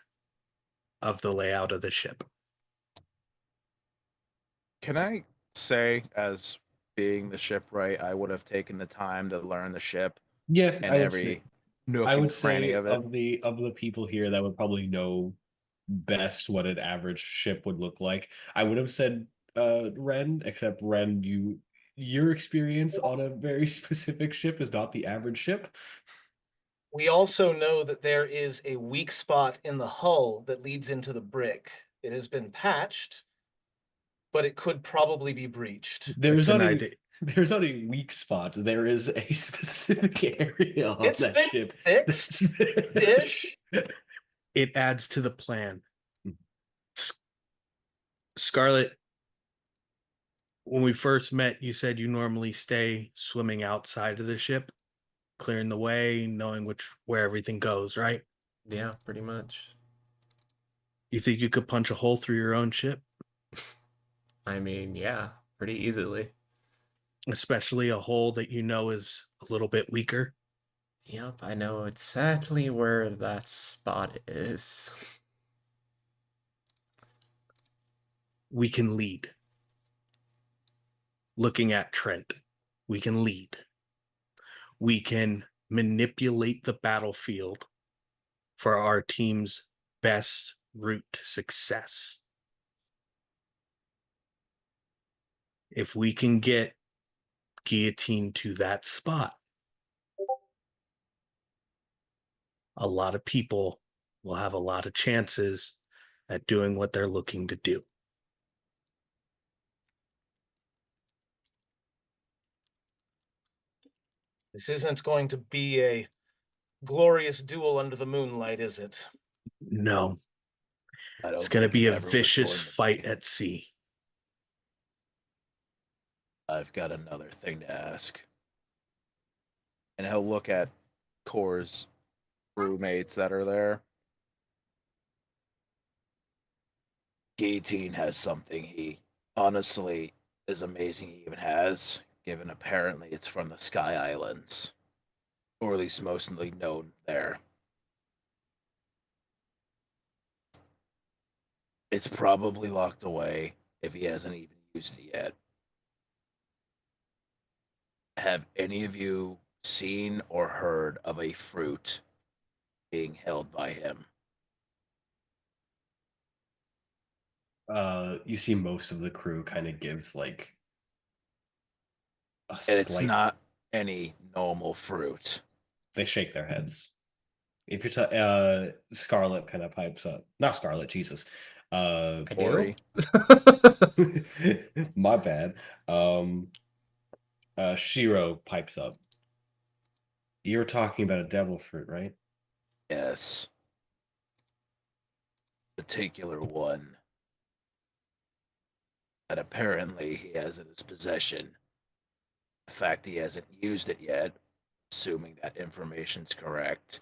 of the layout of the ship. Can I say, as being the shipwright, I would have taken the time to learn the ship Yeah, and I would every say, nook I would and cranny say of it. of the people here that would probably know best what an average ship would look like. I would have said Ren, except Ren, your experience on a very specific ship is not the average ship. We also know that there is a weak spot in the hull that leads into the brig. It has been patched, but it could probably be breached. There's It's an not a idea. there's not a weak spot. There is a specific area on It's that been ship. fixed ish. It adds to the plan. Mhm. Scarlet, when we first met, you said you normally stay swimming outside of the ship, clearing the way, knowing where everything goes, right? Yeah, pretty much. You think you could punch a hole through your own ship? I mean, yeah, pretty easily. Especially a hole that you know is a little bit weaker? Yep, I know exactly where that spot is. We can lead. Looking at Trent, we can lead. We can manipulate the battlefield for our team's best route to success. If we can get Guillotine to that spot, a lot of people will have a lot of chances at doing what they're looking to do. This isn't going to be a glorious duel under the moonlight, is it? No, I don't it's going to think be it a ever was vicious going to fight be. at sea. I've got another thing to ask. And he'll look at Core's crewmates that are there. Guillotine has something he honestly is amazing he even has, given apparently it's from the Sky Islands. Or at least mostly known there. It's probably locked away if he hasn't even used it yet. Have any of you seen or heard of a fruit being held by him? You see most of the crew kind of gives like a And it's slight. not any normal fruit. They shake their heads. If you're Scarlet kind of pipes up. Not Scarlet, Jesus. I Ori, do. My bad. Shiro pipes up. You're talking about a devil fruit, right? yes. Particular one that apparently he has in his possession. The fact he hasn't used it yet, assuming that information's correct,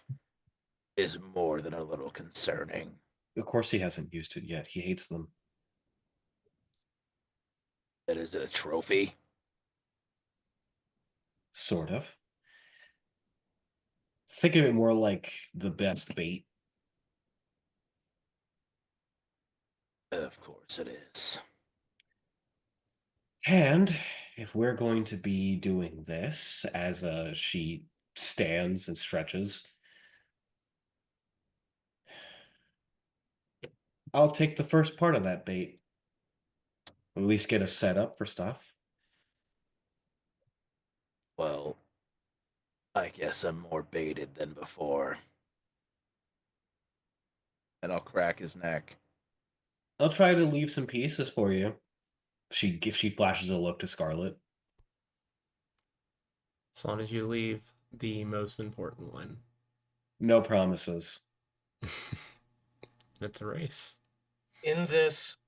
is more than a little concerning. Of course he hasn't used it yet. He hates them. That is it a trophy? Sort of. Think of it more like the best bait. Of course it is. And if we're going to be doing this as she stands and stretches, I'll take the first part of that bait. At least get us set up for stuff. Well, I guess I'm more baited than before. And I'll crack his neck. I'll try to leave some pieces for you. If she flashes a look to Scarlet. As long as you leave the most important one. No promises. It's a race. In this,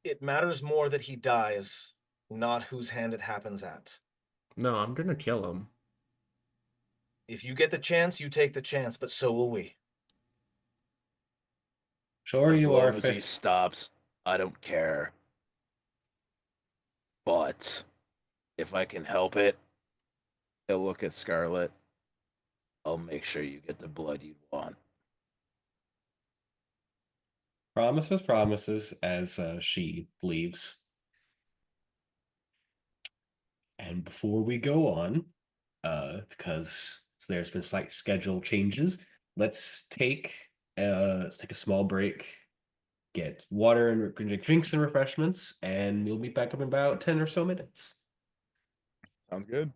it matters more that he dies, not whose hand it happens at. No, I'm gonna kill him. If you get the chance, you take the chance, but so will we. Sure As you long are as he fit. stops, I don't care. But if I can help it, he'll look at Scarlet. I'll make sure you get the blood you want. Promises, as she leaves. And before we go on, because there's been slight schedule changes, let's take a small break, get water and drinks and refreshments, and we'll be back up in about 10 or so minutes. Sounds good.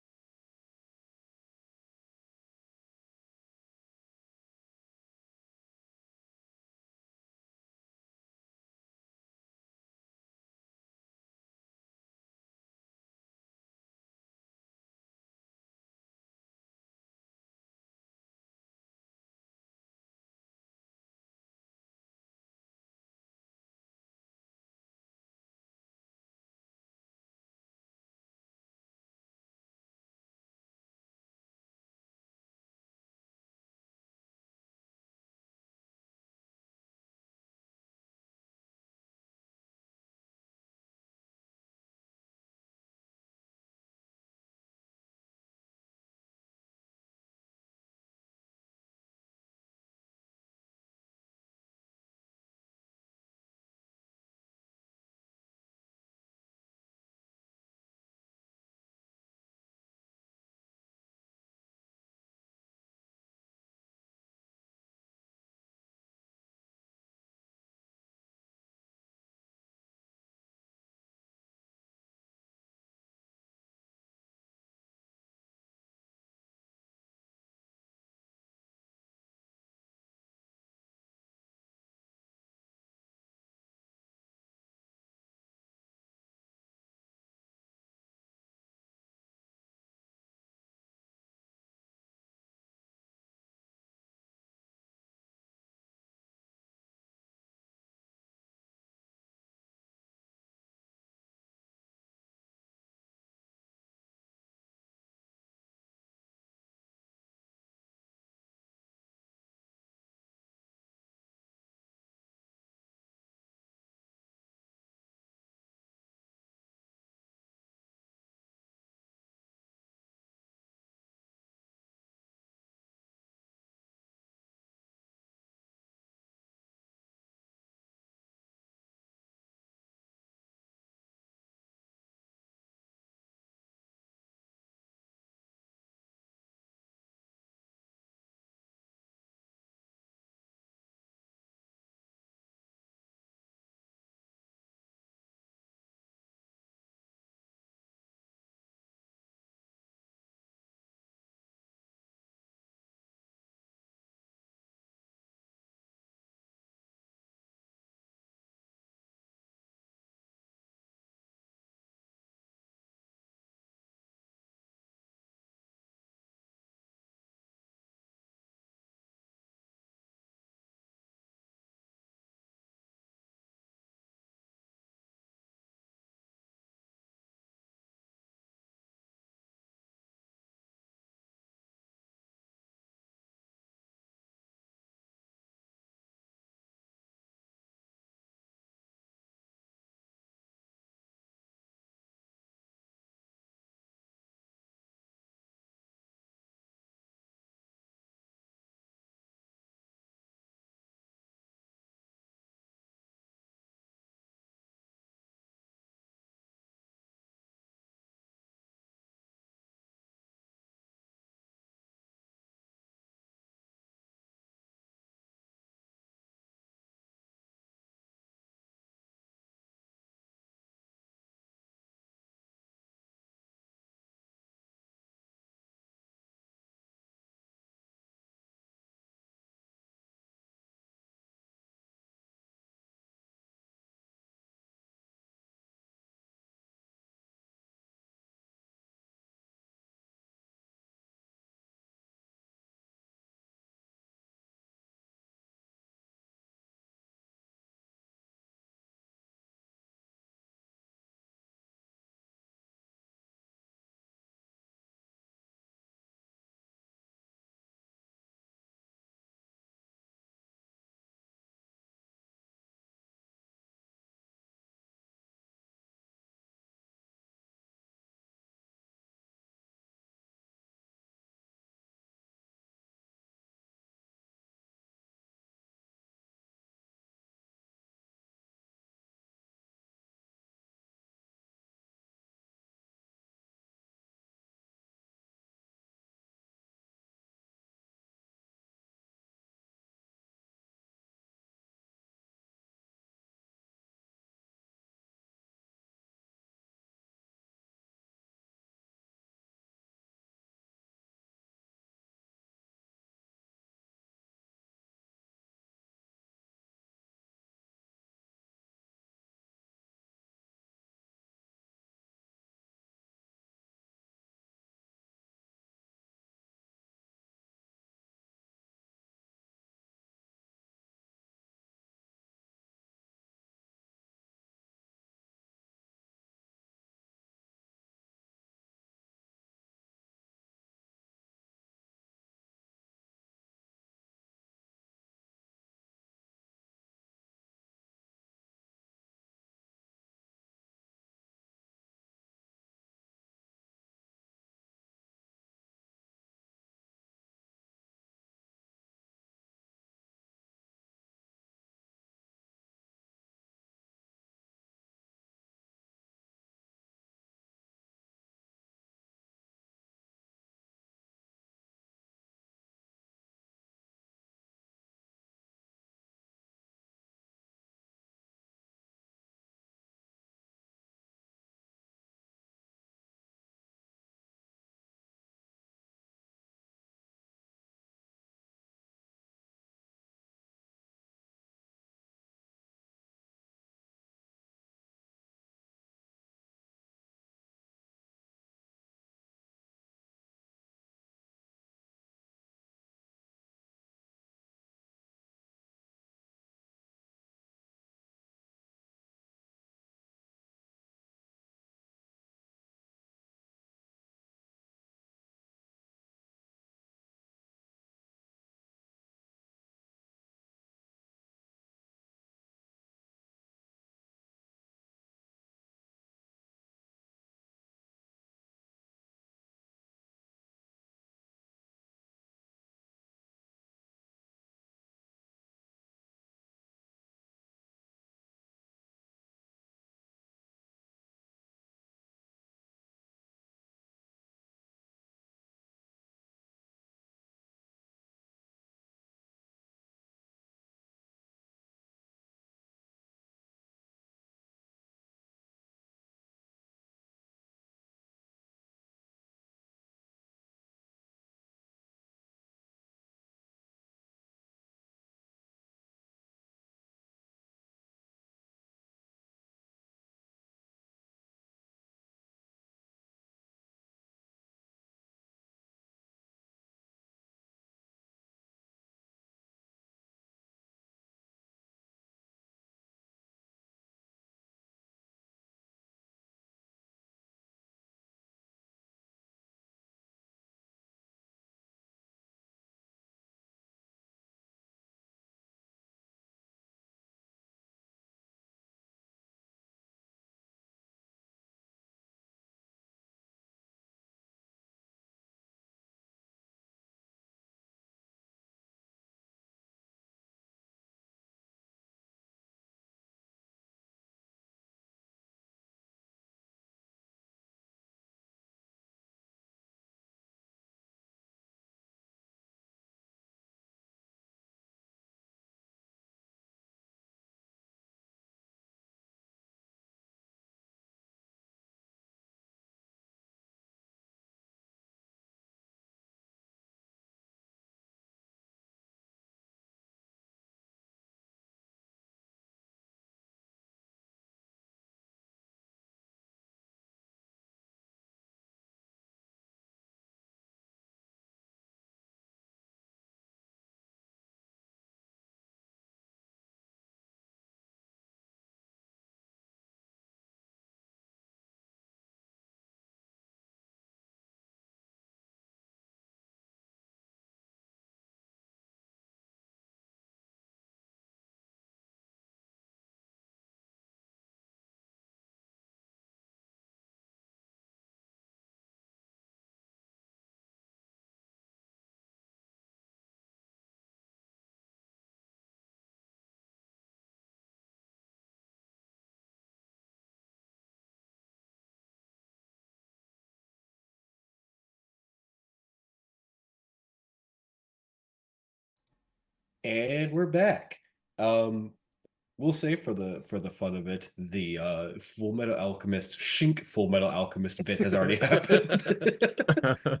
And we're back. We'll say for the fun of it, the Full Metal Alchemist Shink Full Metal Alchemist bit has already happened.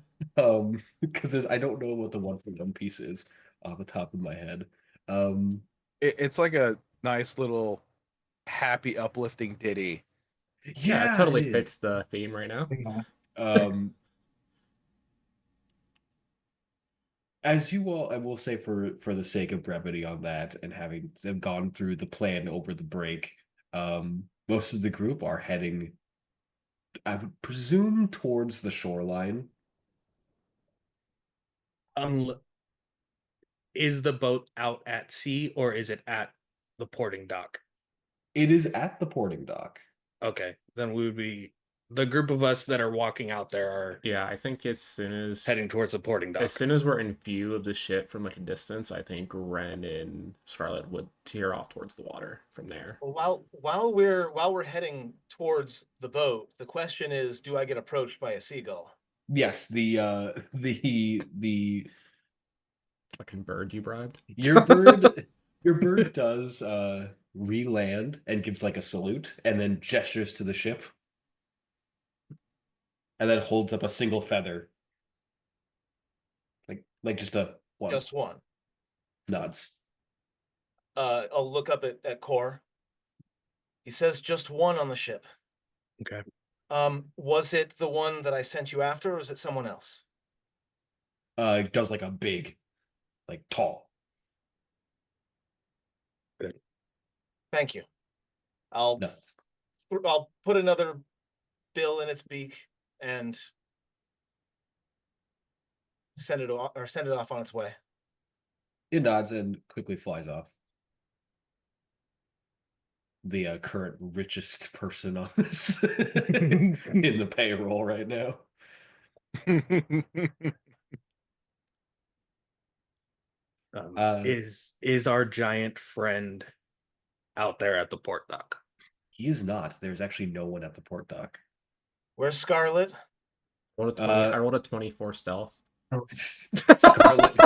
Because I don't know what the one from One Piece is off the top of my head. It's like a nice little happy, uplifting ditty. Yeah, it totally it is. fits the theme right now. Yeah. As you all, I will say for the sake of brevity on that, and having gone through the plan over the break, most of the group are heading, I would presume, towards the shoreline. Is the boat out at sea or is it at the porting dock? It is at the porting dock. Okay, then we would be the group of us that are walking out there are Yeah, I think as soon as heading towards the porting dock. as soon as we're in view of the ship from like a distance, I think Ren and Scarlet would tear off towards the water from there. While we're heading towards the boat, the question is, do I get approached by a seagull? Yes, the Fucking bird you bribed. your bird does re-land and gives like a salute and then gestures to the ship. And then holds up a single feather. Like just a one. Just one. Nods. I'll look up at Core. He says just one on the ship. Okay. Was it the one that I sent you after, or is it someone else? It does like a big, like tall. Thank you. I'll No. I'll put another bill in its beak and send it off on its way. It nods and quickly flies off. The current richest person on this in the payroll right now. Is our giant friend out there at the port dock? He is not. There's actually no one at the port dock. Where's Scarlet? I rolled a 24 stealth. Scarlet.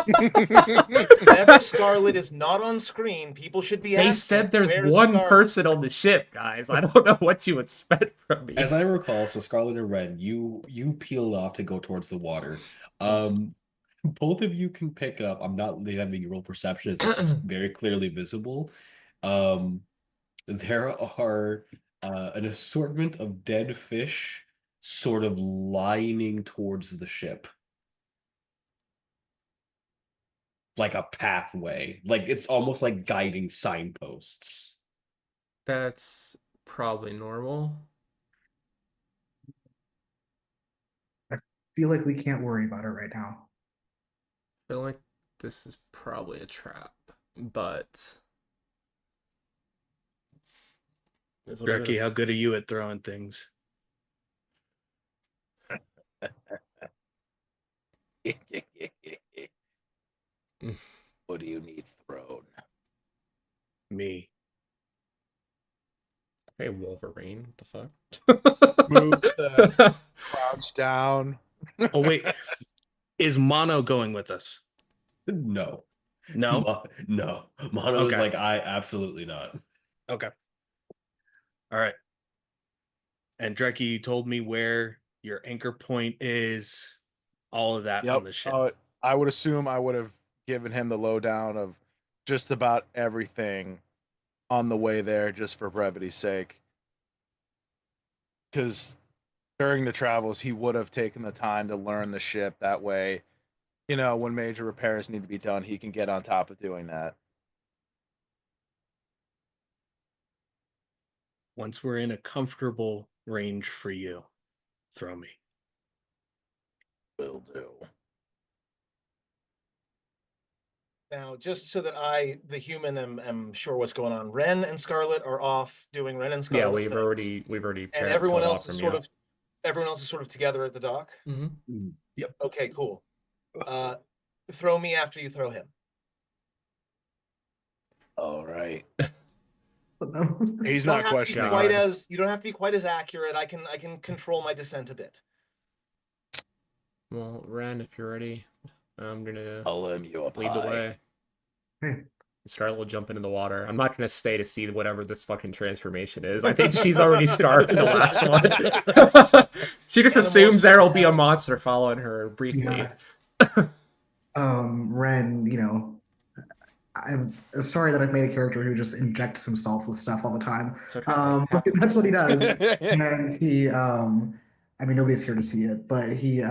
Whenever Scarlet is not on screen, people should be They asking, said there's "Where's one Scarlet?" person on the ship, guys. I don't know what you expect from me. As I recall, so Scarlet and Ren, you peeled off to go towards the water. Both of you can pick up. I'm not having you roll perception. It's very clearly visible. There are an assortment of dead fish sort of lining towards the ship. Like a pathway. Like it's almost like guiding signposts. That's probably normal. I feel like we can't worry about it right now. I feel like this is probably a trap, but is what it Dreki, how is. good are you at throwing things? What do you need thrown? Me. Hey, Wolverine, what the fuck? Moves to crouch down. Oh wait, is Mono going with us? No. No. No. Mono is Okay. like, I absolutely not. Okay. All right. And Dreki, you told me where your anchor point is, all of that on the ship. I would assume I would have given him the lowdown of just about everything on the way there, just for brevity's sake. Because during the travels, he would have taken the time to learn the ship. That way, you know, when major repairs need to be done, he can get on top of doing that. Once we're in a comfortable range for you, throw me. Will do. Now, just so that I, the human, am sure what's going on. Ren and Scarlet are off doing Ren and Scarlet. Yeah, we've things, already and paired- everyone pulled else off is from sort you. of everyone else is sort of together at the dock. Mhm. Yep. Okay, cool. Throw me after you throw him. All right. He's You don't not have to be questioning. quite it. as you don't have to be quite as accurate. I can control my descent a bit. Well, Ren, if you're ready, I'm gonna I'll let you up lead the high. way. Start a little jumping in the water. I'm not gonna stay to see whatever this fucking transformation is. I think she's already starved in the last one. She just Animals assumes there will be a have- monster following her briefly. Yeah. Ren, I'm sorry that I've made a character who just injects himself with stuff all the time. It's okay. That's what he does. And he, I mean, nobody's here to see it, but he,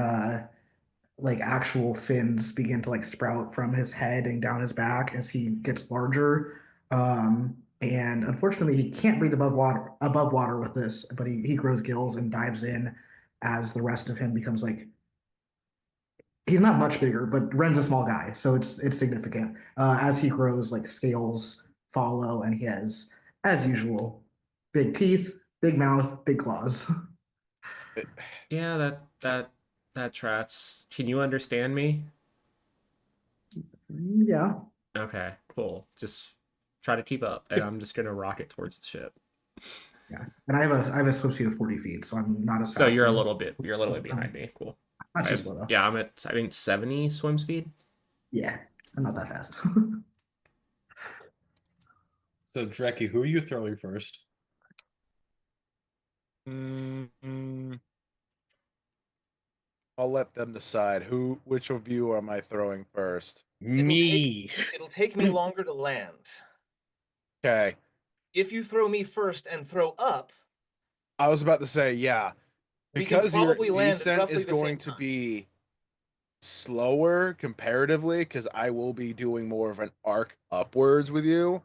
like actual fins begin to like sprout from his head and down his back as he gets larger. And unfortunately, he can't breathe above water with this, but he grows gills and dives in as the rest of him becomes like he's not much bigger, but Ren's a small guy, so it's significant. As he grows, like scales follow, and he has, as usual, big teeth, big mouth, big claws. Yeah, that tracks. Can you understand me? Yeah. Okay, cool. Just try to keep up, and I'm just gonna rocket towards the ship. Yeah. And I have a swim speed of 40 feet, so I'm not as So fast you're a as little bit behind me. Cool. not too I'm- slow though. yeah, I'm at I think 70 swim speed. Yeah. I'm not that fast. So, Dreki, who are you throwing first? I'll let them decide which of you am I throwing first. Me. It'll take me longer to land. Okay. If you throw me first and throw up, I was about to say, yeah. we can Because your probably land at descent roughly is the same going to time. be slower comparatively, because I will be doing more of an arc upwards with you.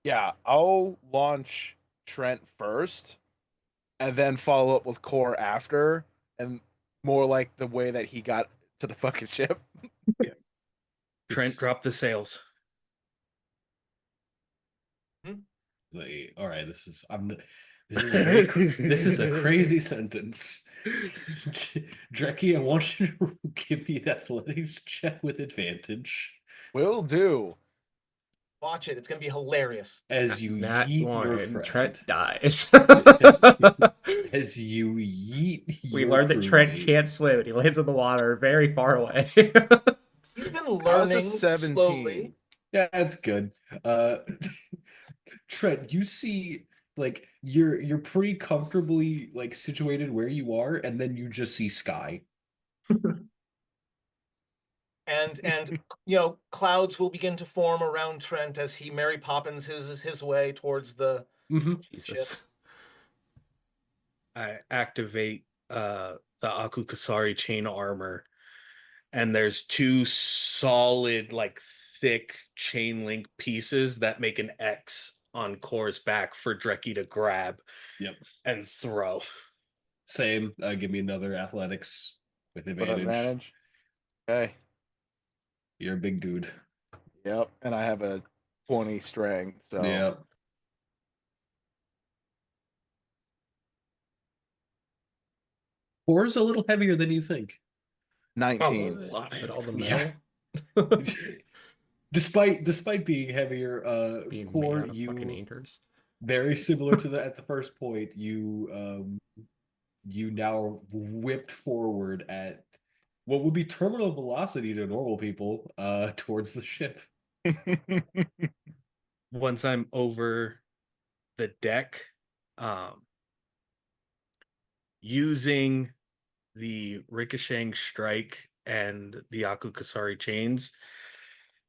Yeah, I'll launch Trent first, and then follow up with Core after, and more like the way that he got to the fucking ship. Trent, drop the sails. All right, this is this is a crazy sentence. Dreki, I want you to give me an athletics check with advantage Will do. Watch it. It's going to be hilarious. as you Nat yeet your one. friend. Trent dies. As you yeet We your learned that Trent crewmate. can't swim, and he lands in the water very far away. He's been How's a learning 17? slowly. Yeah, that's good. Trent, you see, like you're pretty comfortably like situated where you are, and then you just see sky. And clouds will begin to form around Trent as he Mary Poppins his way towards the Jesus. I activate the Aku Kasari chain armor, and there's two solid, like thick chain link pieces that make an X on Core's back for Dreki to grab Yep. and throw. Same. Give me another athletics with With advantage. advantage. Okay. You're a big dude. Yep. And I have a 20 strength. So Yeah. Core's a little heavier than you think. 19. Is it all the Yeah. metal? Despite being heavier, Being made Core, out of fucking you anchors. very similar to at the first point. You now whipped forward at what would be terminal velocity to normal people towards the ship. Once I'm over the deck, using the ricocheting strike and the Aku Kasari chains,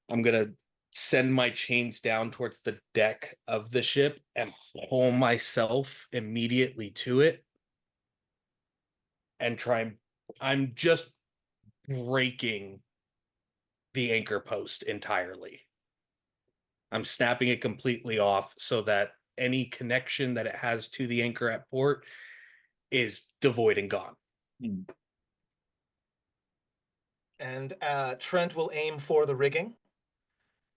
I'm gonna send my chains down towards the deck of the ship and pull myself immediately to it and I'm just breaking the anchor post entirely. I'm snapping it completely off so that any connection that it has to the anchor at port is devoid and gone. And Trent will aim for the rigging.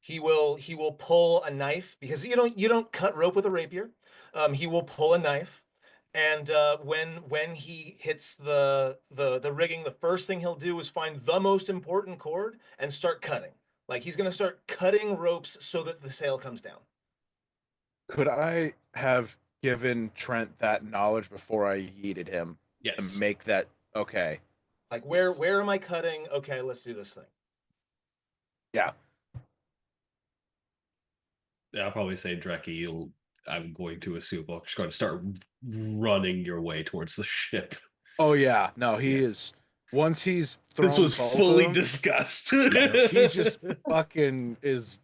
He will pull a knife because you don't cut rope with a rapier. He will pull a knife, and when he hits the rigging, the first thing he'll do is find the most important cord and start cutting. Like he's gonna start cutting ropes so that the sail comes down. Could I have given Trent that knowledge before I yeeted him Yes. and make that okay? Like where am I cutting? Okay, let's do this thing. Yeah. Yeah, I'll probably say Dreki. I'm going to assume just going to start running your way towards the ship. Oh yeah. No, he Yeah. is. Once he's thrown This was both fully of them, discussed. he just fucking is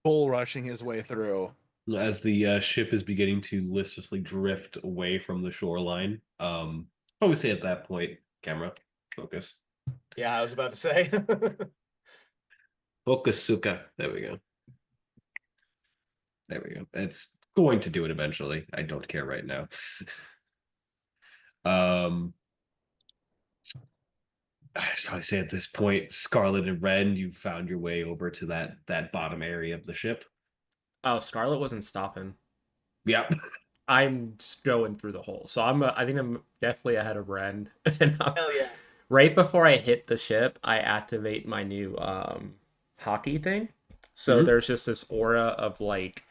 bull rushing his way through. As the ship is beginning to listlessly drift away from the shoreline, probably say at that point, camera, focus. Yeah, I was about to say. Focus, Suka. There we go. There we go. It's going to do it eventually. I don't care right now. I should probably say at this point, Scarlet and Ren, you found your way over to that bottom area of the ship. Oh, Scarlet wasn't stopping. Yep. I'm just going through the hole. So I think I'm definitely ahead of Ren. And Hell yeah. right before I hit the ship, I activate my new hockey thing. So Mhm. there's just this aura of like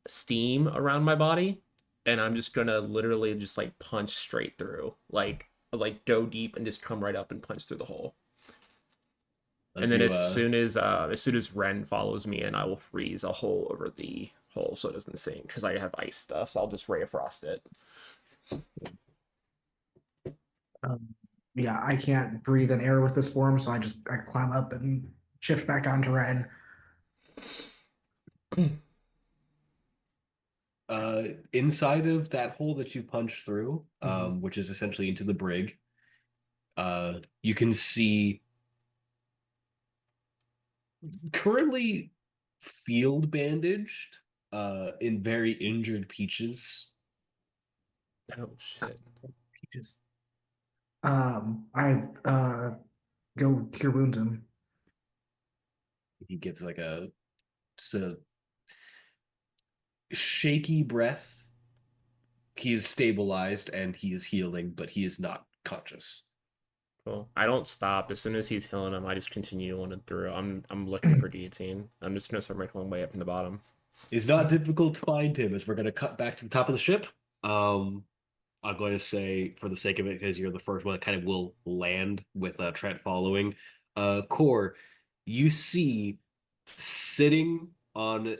steam around my body, and I'm just gonna literally just like punch straight through, like go deep and just come right up and punch through the hole. And then as soon as Ren follows me in, I will freeze a hole over the hole so it doesn't sink because I have ice stuff. So I'll just Ray of Frost it. Yeah, I can't breathe in air with this form, so I climb up and shift back down to Ren. Inside of that hole that you punched through, which is essentially into the brig, you can see currently field bandaged, in very injured Peaches. Oh shit! Peaches. I go cure wounds him. He gives like just a shaky breath. He is stabilized and he is healing, but he is not conscious. Cool. I don't stop. As soon as he's healing him, I just continue on and through. I'm looking for guillotine. I'm just gonna start making my way up from the bottom. It's not difficult to find him as we're going to cut back to the top of the ship. I'm going to say, for the sake of it, because you're the first one that kind of will land with Trent following. Core, you see sitting on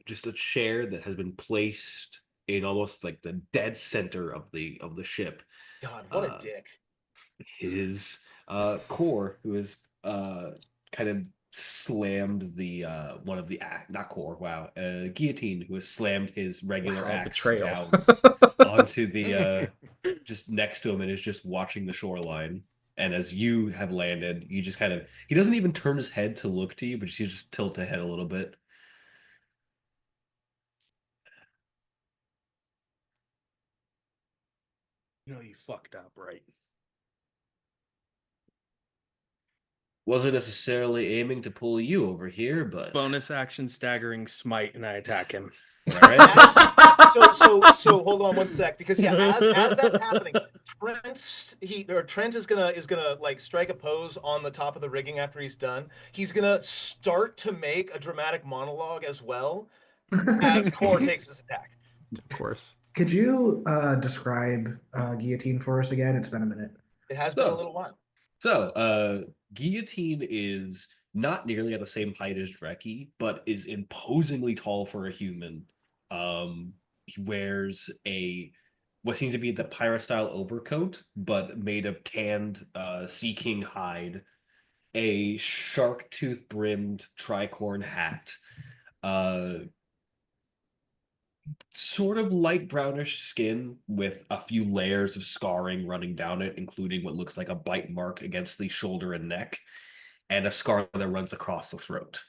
just a chair that has been placed in almost like the dead center of the ship. God, what a Uh, dick. His Core, who is kind of slammed the one of the not Core, wow, Guillotine, who has slammed his regular Wow, axe betrayal. down onto the just next to him and is just watching the shoreline. And as you have landed, you just kind of he doesn't even turn his head to look to you, but you just tilt the head a little bit. You know you fucked up, right? Wasn't necessarily aiming to pull you over here, but Bonus action, staggering smite, and I attack him. all right. So hold on one sec, because as that's happening, Trent is gonna like strike a pose on the top of the rigging after he's done. He's gonna start to make a dramatic monologue as well as Core takes his attack. Of course. Could you describe guillotine for us again? It's been a minute. It has been a little while. So, Guillotine is not nearly at the same height as Dreki, but is imposingly tall for a human. He wears what seems to be the pirate style overcoat, but made of tanned sea king hide, a shark tooth brimmed tricorn hat, sort of light brownish skin with a few layers of scarring running down it, including what looks like a bite mark against the shoulder and neck, and a scar that runs across the throat.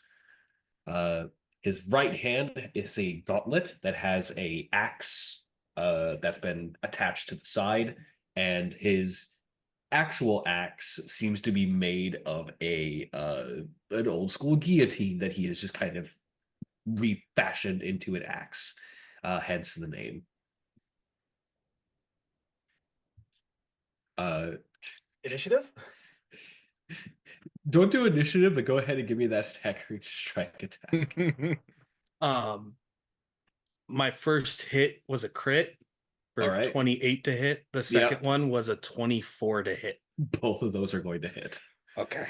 His right hand is a gauntlet that has a axe that's been attached to the side, and his actual axe seems to be made of an old school guillotine that he has just kind of refashioned into an axe. Hence the name. Initiative? Don't do initiative, but go ahead and give me that staggering strike attack. My first hit was a crit for All right. 28 to hit. The second one was a 24 to hit. Both of those are going to hit. Okay.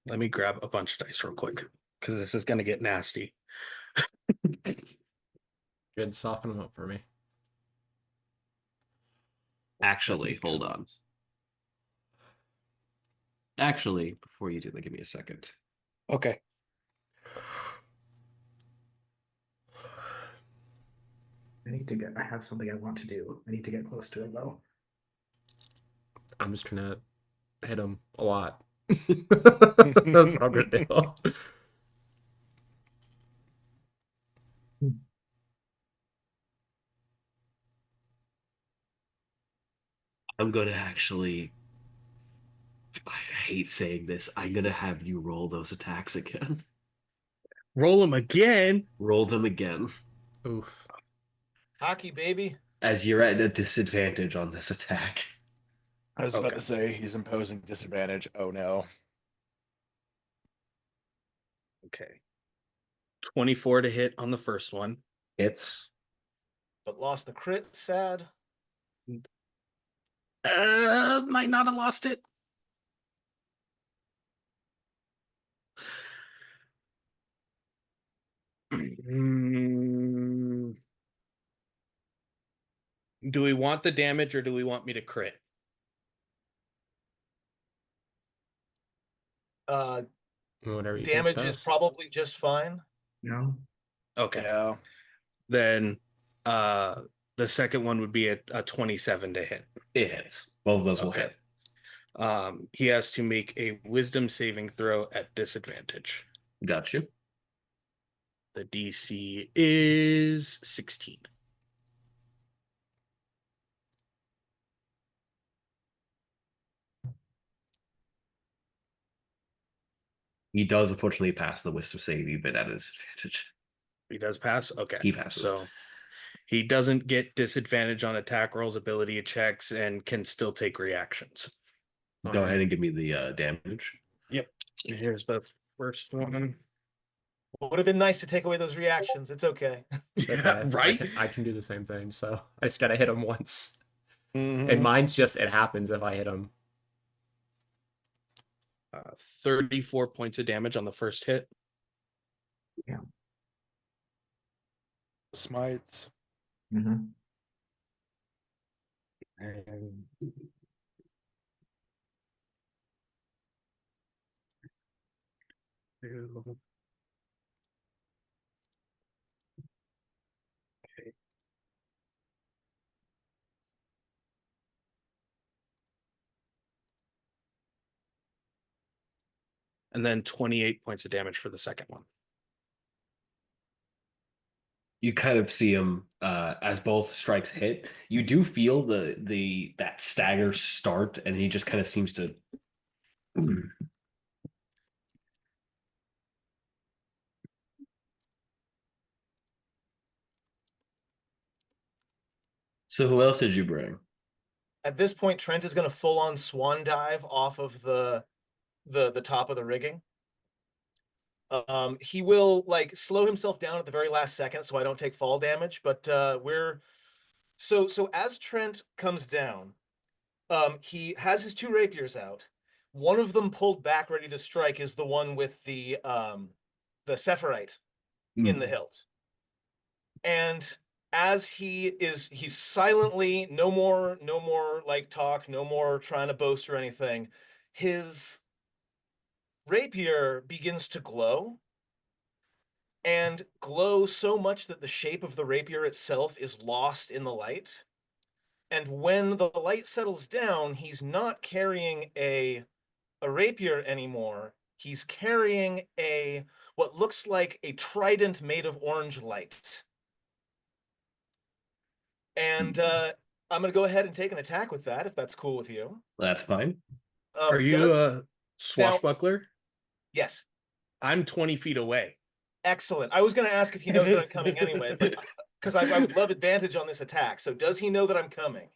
Let me grab a bunch of dice real quick because this is gonna get nasty. Good, soften them up for me. Actually, hold on. Actually, before you do that, give me a second. Okay. I have something I want to do. I need to get close to him though. I'm just trying to hit him a lot. That's what I'm gonna do. I'm gonna actually. I hate saying this. I'm gonna have you roll those attacks again. Roll him again. Roll them again. Oof. Hockey, baby. As you're at a disadvantage on this attack. I was about Okay. to say he's imposing disadvantage. Oh no. Okay. 24 to hit on the first one. Hits. But lost the crit. Sad. Might not have lost it. Mm. Do we want the damage or do we want me to crit? Whatever you think's Damage is best. probably just fine. No. Okay. Yeah. Then the second one would be a 27 to hit. It hits. Both of those will Okay. hit. He has to make a wisdom saving throw at disadvantage. Got you. The DC is 16. He does unfortunately pass the wisdom save, even at a disadvantage. He does pass? Okay. He passes. So he doesn't get disadvantage on attack rolls, ability checks, and can still take reactions. Go ahead and give me the damage. Yep. Here's the first one. Would have been nice to take away those reactions. It's okay. It's okay. Right? I can do the same thing, so I just gotta hit him once. Mhm. And mine's just, it happens if I hit him. 34 points of damage on the first hit. Smites. Mm-hmm. And two. Okay. And then 28 points of damage for the second one. You kind of see him as both strikes hit. You do feel that stagger start, and he just kind of seems to. So who else did you bring? At this point, Trent is going to full on swan dive off of the top of the rigging. He will like slow himself down at the very last second so I don't take fall damage, but we're so as Trent comes down, he has his two rapiers out. One of them pulled back ready to strike is the one with the Sephirite in the hilt. And as he's silently, no more like talk, no more trying to boast or anything, his rapier begins to glow, and glow so much that the shape of the rapier itself is lost in the light. And when the light settles down, he's not carrying a rapier anymore. He's carrying what looks like a trident made of orange light. And I'm going to go ahead and take an attack with that, if that's cool with you. That's fine. Are you a swashbuckler? Yes. I'm 20 feet away. Excellent. I was going to ask if he knows that I'm coming anyway, but because I would love advantage on this attack. So does he know that I'm coming?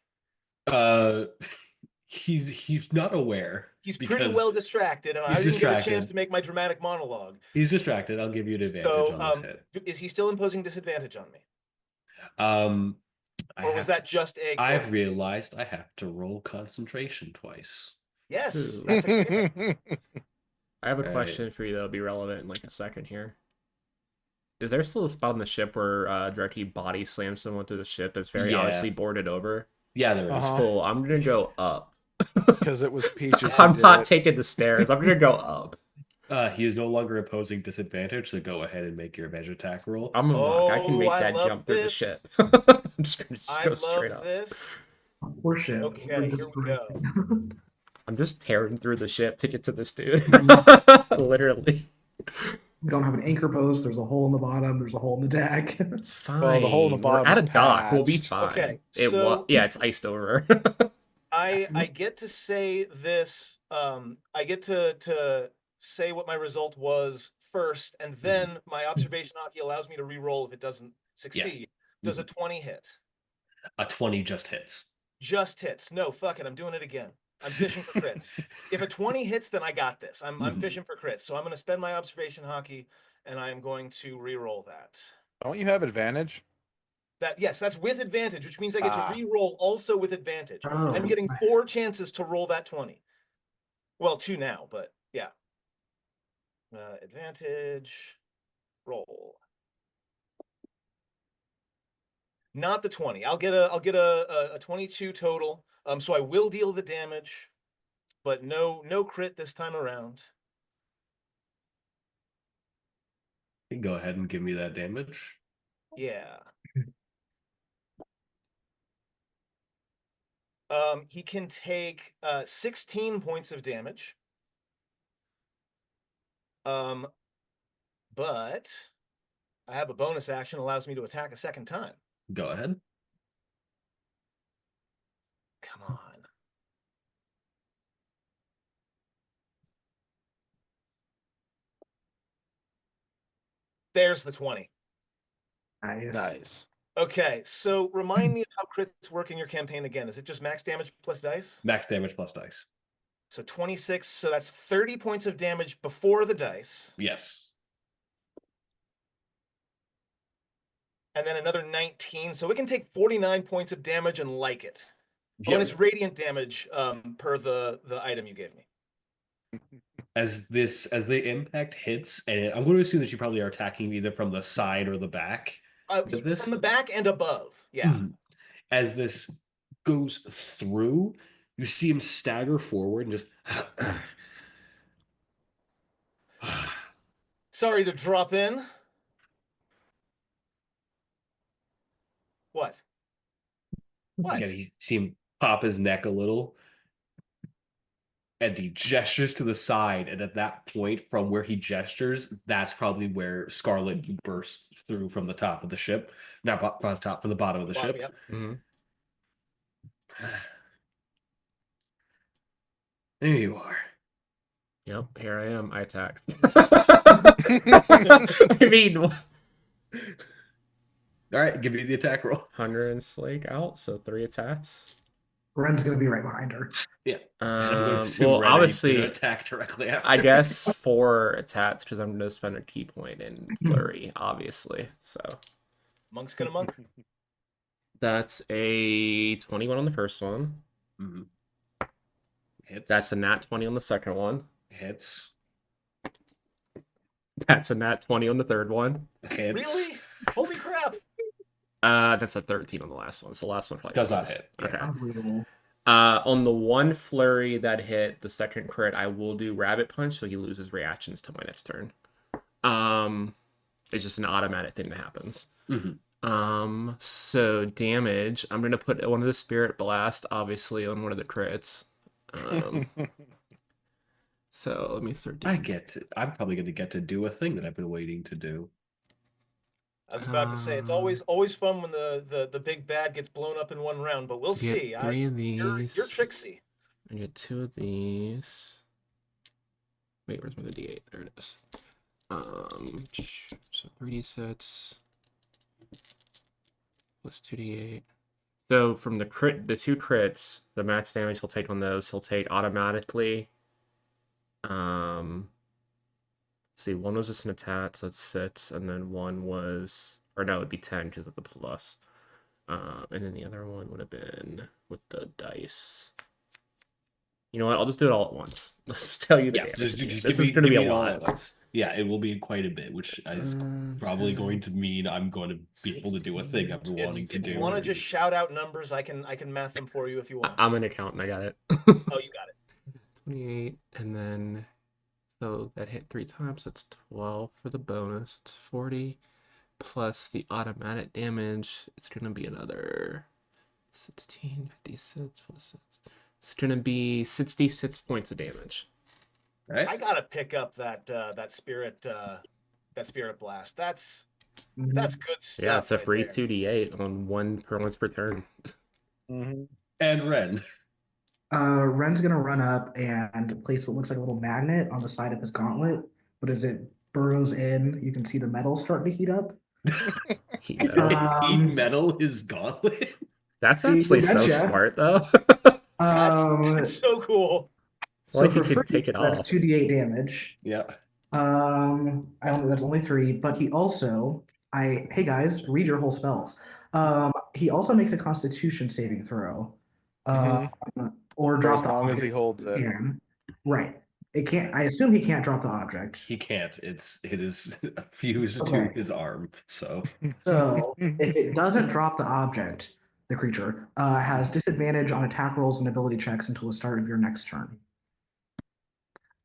He's not aware. He's pretty well distracted, and I didn't get a chance to make my dramatic monologue. He's distracted. I'll give you an advantage on this hit. Is he still imposing disadvantage on me? Or was that just a? I've realized I have to roll concentration twice. Yes, Ooh. that's a I have a All right. question for you that'll be relevant in like a second here. Is there still a spot on the ship where directly body slams someone through the ship? It's very Yeah. obviously boarded over. Yeah, there is. Uh-huh. Cool. I'm gonna go up. Because it was Peaches. who I'm did not it. taking the stairs. I'm gonna go up. He is no longer imposing disadvantage, so go ahead and make your advantage attack roll. I'm a monk. I can Oh, make I that love jump through the this. ship. I'm just gonna I go love straight up. this. Horseshit. Okay, We're here just we go. I'm just tearing through the ship to get to this dude. Literally. We don't have an anchor post. There's a hole in the bottom. There's a hole in the deck. It's fine. Well, the hole in the We're bottom at is a dock. We'll be patched. fine. Okay, Yeah, it's iced over. I get to say this. I get to say what my result was first, and then my observation hockey allows me to re-roll if it doesn't succeed. Does a 20 hit? A 20 just hits. Just hits. No, fuck it. I'm doing it again. I'm fishing for crits. If a 20 hits, then I got this. I'm Mhm. fishing for crits. So I'm gonna spend my observation hockey, and I am going to re-roll that. Don't you have advantage? Yes, that's with advantage, which means I get Ah. to re-roll also with advantage. Oh, I'm getting nice. 4 chances to roll that 20. Well, 2 now, but yeah. Advantage, roll. Not the 20. I'll get a 22 total. So I will deal the damage, but no crit this time around. You can go ahead and give me that damage. Yeah. He can take 16 points of damage. But I have a bonus action allows me to attack a second time. Go ahead. Come on. There's the 20. Nice. Nice. Okay, so remind me of how crits work in your campaign again. Is it just max damage plus dice? Max damage plus dice. So 26, so that's 30 points of damage before the dice. Yes. And then another 19, so it can take 49 points of damage and like it. Oh, Yep. and it's radiant damage per the item you gave me. As the impact hits, and I'm going to assume that you probably are attacking either from the side or the back. With this? From the back and above, yeah. Mhm. As this goes through, you see him stagger forward and just Sorry to drop in. What? What? again, you see him pop his neck a little. And he gestures to the side, and at that point, from where he gestures, that's probably where Scarlet bursts through from the top of the ship. Not from the top, from the bottom of the ship. Yep. Mhm. There you are. Yep, here I am. I attack. I mean, All right, give me the attack roll. Hunter and Slake out, so 3 attacks. Ren's gonna be right behind her. Yeah. And I'm gonna assume Well, Ren, you're obviously, gonna attack directly after. I guess 4 attacks because I'm going to spend a key point in Hmm. flurry, obviously. So Monk's gonna monk. that's a 21 on the first one. Mhm. Hits. That's a nat 20 on the second one. hits. That's a nat 20 on the third one. Hits. Really? Holy crap! That's a 13 on the last one. So the last one probably Does not misses. hit. Okay. Unbelievable. On the one flurry that hit the second crit, I will do Rabbit Punch, so he loses reactions to my next turn. It's just an automatic thing that happens. Mhm. So damage. I'm gonna put one of the Spirit Blast, obviously, on one of the crits. So let me start. I'm probably gonna get to do a thing that I've been waiting to do. I was about to say it's always fun when the big bad gets blown up in one round, but we'll Get see. 3 of these. You're tricksy. I get 2 of these. Wait, where's my D8? There it is. So 3D sets plus 2D8. So from the 2 crits, the max damage he'll take on those, he'll take automatically. See, one was just an attack, so it's 6, and then one was, or no, it'd be 10 because of the plus. And then the other one would have been with the dice. You know what? I'll just do it all at once. Let's just tell you the Yeah, damage. just again. give This me, is going to give be me a it all at lot. once. Yeah, it will be quite a bit, which is probably 10, going to mean I'm going to be able to do a thing I've been wanting to If you do. want to just shout out numbers, I can math them for you if you want. I'm an accountant. I got it. Oh, you got it. 28, and then so that hit 3 times. So it's 12 for the bonus. It's 40 plus the automatic damage. It's gonna be another 16, 56 plus 6. It's gonna be 66 points of damage. Right? I gotta pick up that spirit blast. That's Mhm. good stuff. Yeah, it's a right free there. 2d8 on once per turn. Mm-hmm. And Ren. Ren's gonna run up and place what looks like a little magnet on the side of his gauntlet, but as it burrows in, you can see the metal starting to heat up. Heat metal. Heat metal his gauntlet. That's you actually so betcha. smart, though. That's so cool. It's So like you for could free, take it that's off. 2d8 damage. Yeah. That's only 3, but he also, hey guys, read your whole spells. He also makes a Constitution saving throw, or For drop as the long as he object holds if he it. can. Right. It can't. I assume he can't drop the object. He can't. It is fused to Okay. his arm. So So if it doesn't drop the object, the creature has disadvantage on attack rolls and ability checks until the start of your next turn.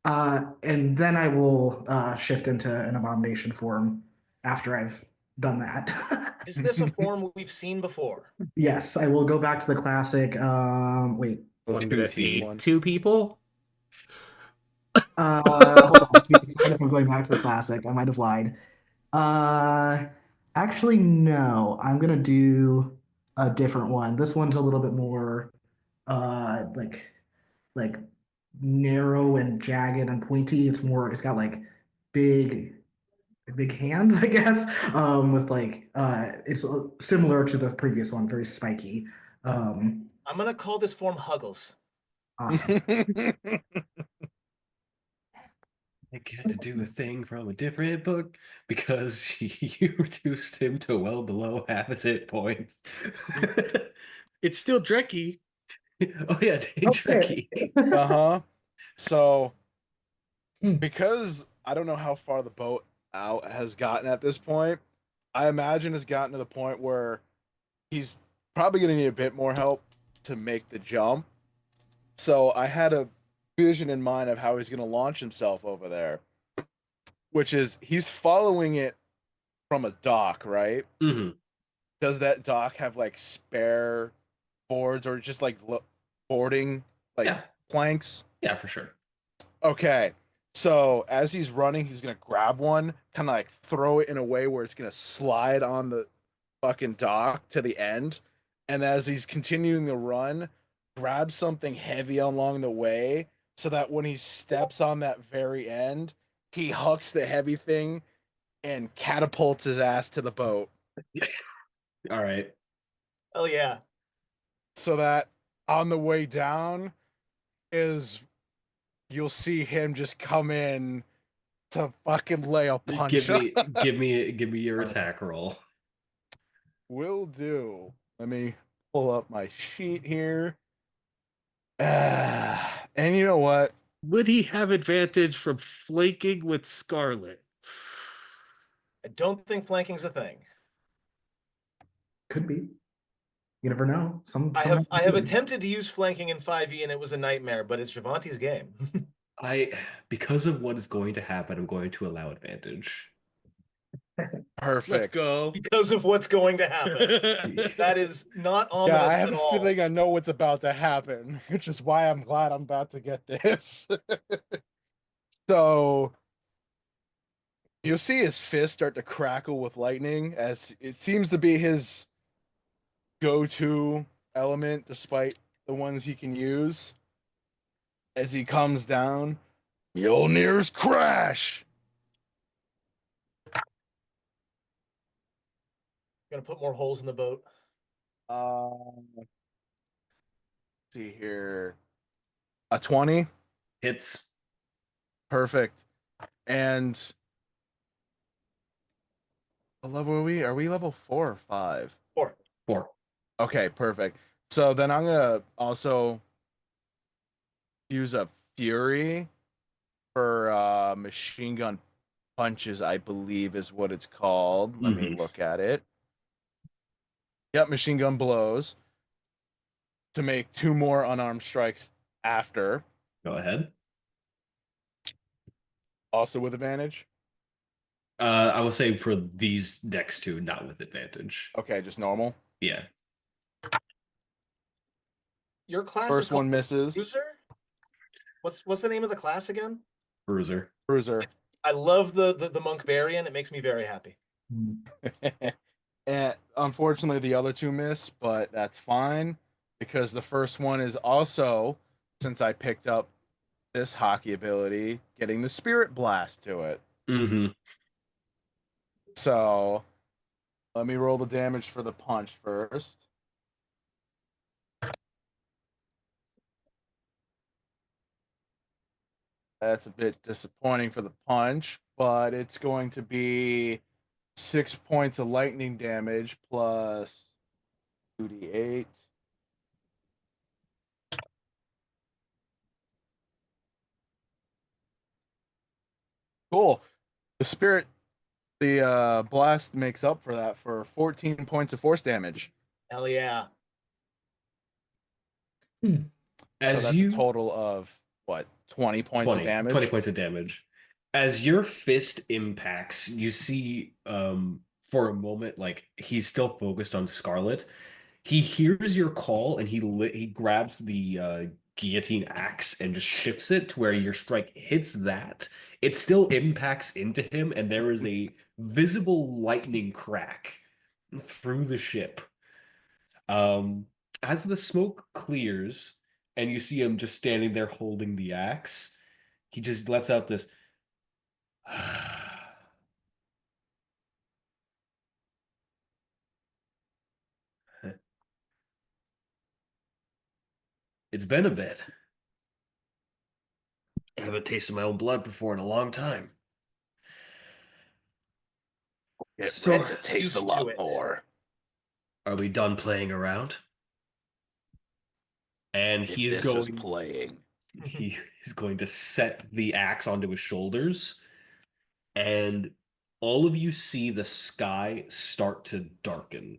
And then I will shift into an abomination form after I've done that. Is this a form we've seen before? Yes, I will go back to the classic. Wait. One 2 to feet. eat 2 people. Hold on. I'm going back to the classic. I might have lied. Actually, no. I'm gonna do a different one. This one's a little bit more, like narrow and jagged and pointy. It's more. It's got like big hands, I guess. With like it's similar to the previous one, very spiky. I'm gonna call this form Huggles. Awesome. I get to do a thing from a different book because you reduced him to well below half his hit points. It's still Drecky. Oh yeah, Tricky. Uh-huh. So Hmm. because I don't know how far the boat out has gotten at this point, I imagine it's gotten to the point where he's probably gonna need a bit more help to make the jump. So I had a vision in mind of how he's gonna launch himself over there. Which is he's following it from a dock, right? Mm-hmm. Does that dock have like spare boards or just like boarding like Yeah. planks? Yeah, for sure. Okay. So as he's running, he's gonna grab one, kind of like throw it in a way where it's gonna slide on the fucking dock to the end. And as he's continuing the run, grab something heavy along the way so that when he steps on that very end, he hucks the heavy thing and catapults his ass to the boat. All right. Oh yeah. So that on the way down is you'll see him just come in to fucking lay a punch. Give me your attack roll. Will do. Let me pull up my sheet here. And you know what? Would he have advantage from flanking with Scarlet? I don't think flanking's a thing. Could be. You never know. I have attempted to use flanking in 5e and it was a nightmare, but it's Javanti's game. Because of what is going to happen, I'm going to allow advantage. Perfect. Let's go. Because of what's going to happen. That is not ominous Yeah, I have at a all. feeling I know what's about to happen, which is why I'm glad I'm about to get this. So you'll see his fist start to crackle with lightning as it seems to be his go-to element despite the ones he can use. As he comes down, Mjolnir's crash. Gonna put more holes in the boat. Let's see here. A 20. Hits. Perfect. And what level are we? Are we level 4 or 5? 4. Okay, perfect. So then I'm gonna also use a fury for machine gun punches, I believe is what it's called. Let me look at it. Yep, machine gun blows to make 2 more unarmed strikes after. Go ahead. Also with advantage. I will say for these next two, not with advantage. Okay, just normal. Yeah. Your class First is called one misses. Bruiser? What's the name of the class again? Bruiser. Bruiser. I love the Monk Barian. It makes me very happy. And unfortunately, the other 2 miss, but that's fine because the first one is also, since I picked up this hockey ability, getting the Spirit Blast to it. Mm-hmm. So let me roll the damage for the punch first. That's a bit disappointing for the punch, but it's going to be 6 points of lightning damage plus 2d8. Cool. The blast makes up for that for 14 points of force damage. Hell yeah. So As that's you a total of what, 20 points of damage? 20 points of damage. As your fist impacts, you see for a moment like he's still focused on Scarlet. He hears your call and he grabs the guillotine axe and just shifts it to where your strike hits that. It still impacts into him, and there is a visible lightning crack through the ship. As the smoke clears and you see him just standing there holding the axe, he just lets out this It's been a bit. I haven't tasted my own blood before in a long time. Get So, ready to taste a used lot to it. more. are we done playing around? And If he is this was going playing. he is going to set the axe onto his shoulders, and all of you see the sky start to darken.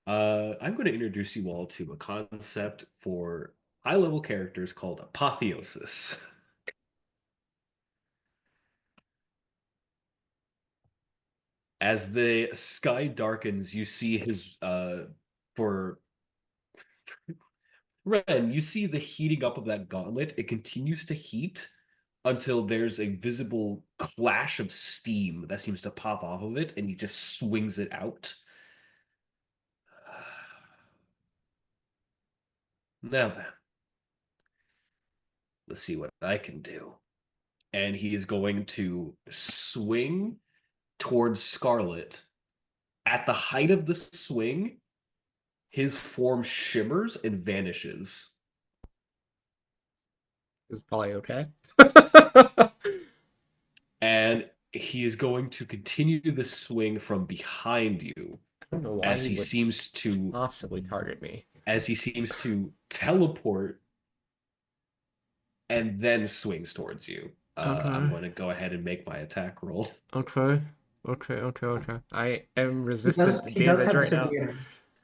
I'm going to introduce you all to a concept for high-level characters called apotheosis. As the sky darkens, you see his for Ren, you see the heating up of that gauntlet. It continues to heat until there's a visible clash of steam that seems to pop off of it, and he just swings it out. Now then, let's see what I can do. And he is going to swing towards Scarlet. At the height of the swing, his form shimmers and vanishes. It's probably okay. And he is going to continue the swing from behind you I don't know why as he he would seems to possibly target me. teleport and then swings towards you. I'm Okay. going to go ahead and make my attack roll. Okay. I am He resistant does, to he does damage have right now. disadvantage.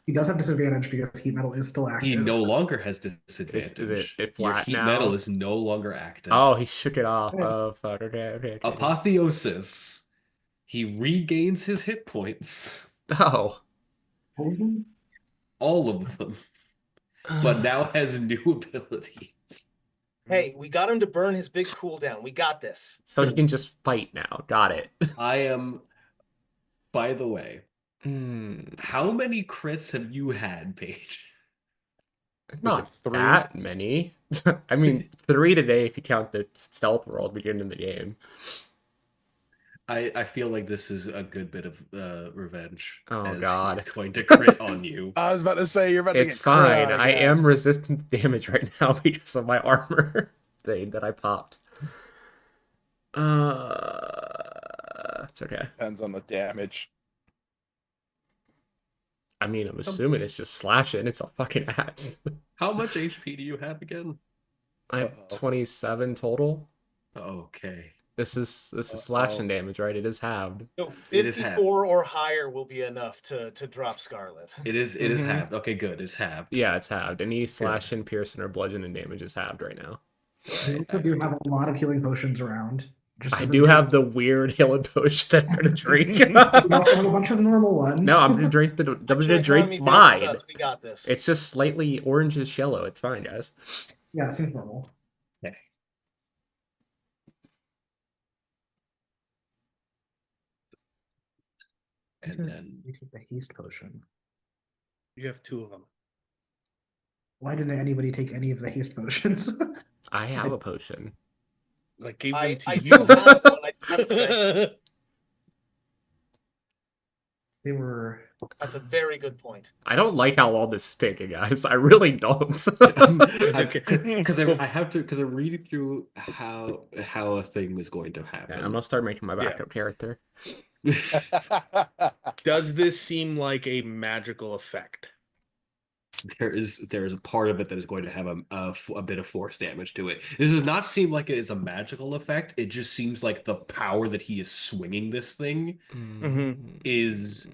He does have disadvantage because heat metal is still active. He no longer has Is disadvantage. it Your flat heat now? metal is no longer active. Oh, he shook it off. Yeah. Oh, fuck. Okay. Apotheosis. He regains his hit points. Oh. All of them. But now has new abilities. Hey, we got him to burn his big cooldown. We got this. So he can just fight now. Got it. I am. By the way, Hmm. how many crits have you had, Paige? Not 3? that many. I mean, 3 today if you count the stealth roll at the beginning of the game. I feel like this is a good bit of revenge. Oh, as God. he's going to crit on you. I was about to say, you're about to It's get fine. crit I again. am resistant to damage right now because of my armor thing that I popped. It's okay. Depends on the damage. I mean, I'm assuming it's just slashing. It's a fucking axe. How much HP do you have again? I have 27 total. Okay. This is slashing damage, right? It is halved. So It is half. 54 or higher will be enough to drop Scarlet. It is halved. Okay, good. It's halved. Yeah, it's halved. Any slashing, piercing, or bludgeoning damage is halved right now. You also do have a lot of healing potions around. Just I so that do you- have the weird healing potion that I'm gonna drink. You also have a bunch of normal ones. No, I'm gonna drink the. I'm Your gonna economy drink favors mine. us, we got this. It's just slightly orangish yellow. It's fine, guys. Yeah, it seems normal. Okay. And then You take the haste potion. You have 2 of them. Why didn't anybody take any of the haste potions? I have a potion. Like gave I them to do you. have one. I have one. They were. That's a very good point. I don't like how all this is taking, guys. I really don't. because I have to because I'm reading through how a thing is going to happen. Yeah, I'm gonna start making my Yeah. backup character. Does this seem like a magical effect? there is a part of it that is going to have a bit of force damage to it. This does not seem like it is a magical effect. It just seems like the power that he is swinging this thing is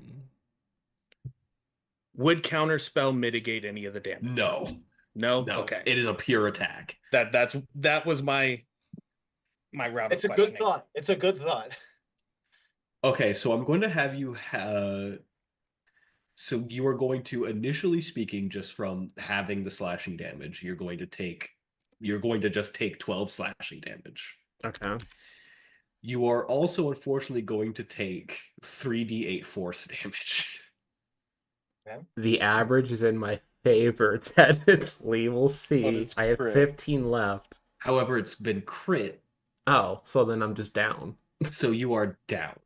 Would counterspell mitigate any of the damage? no. No. No, Okay. it is a pure attack. That was my route. It's a of good questioning. thought. It's a good thought. Okay, so I'm going to have you so you are going to, initially speaking, just from having the slashing damage, you're going to just take 12 slashing damage. Okay. You are also unfortunately going to take 3d8 force damage. The average is in my favor, technically. We'll see. it's I have crit. 15 left. However, it's been crit, Oh, so then I'm just down. so you are downed.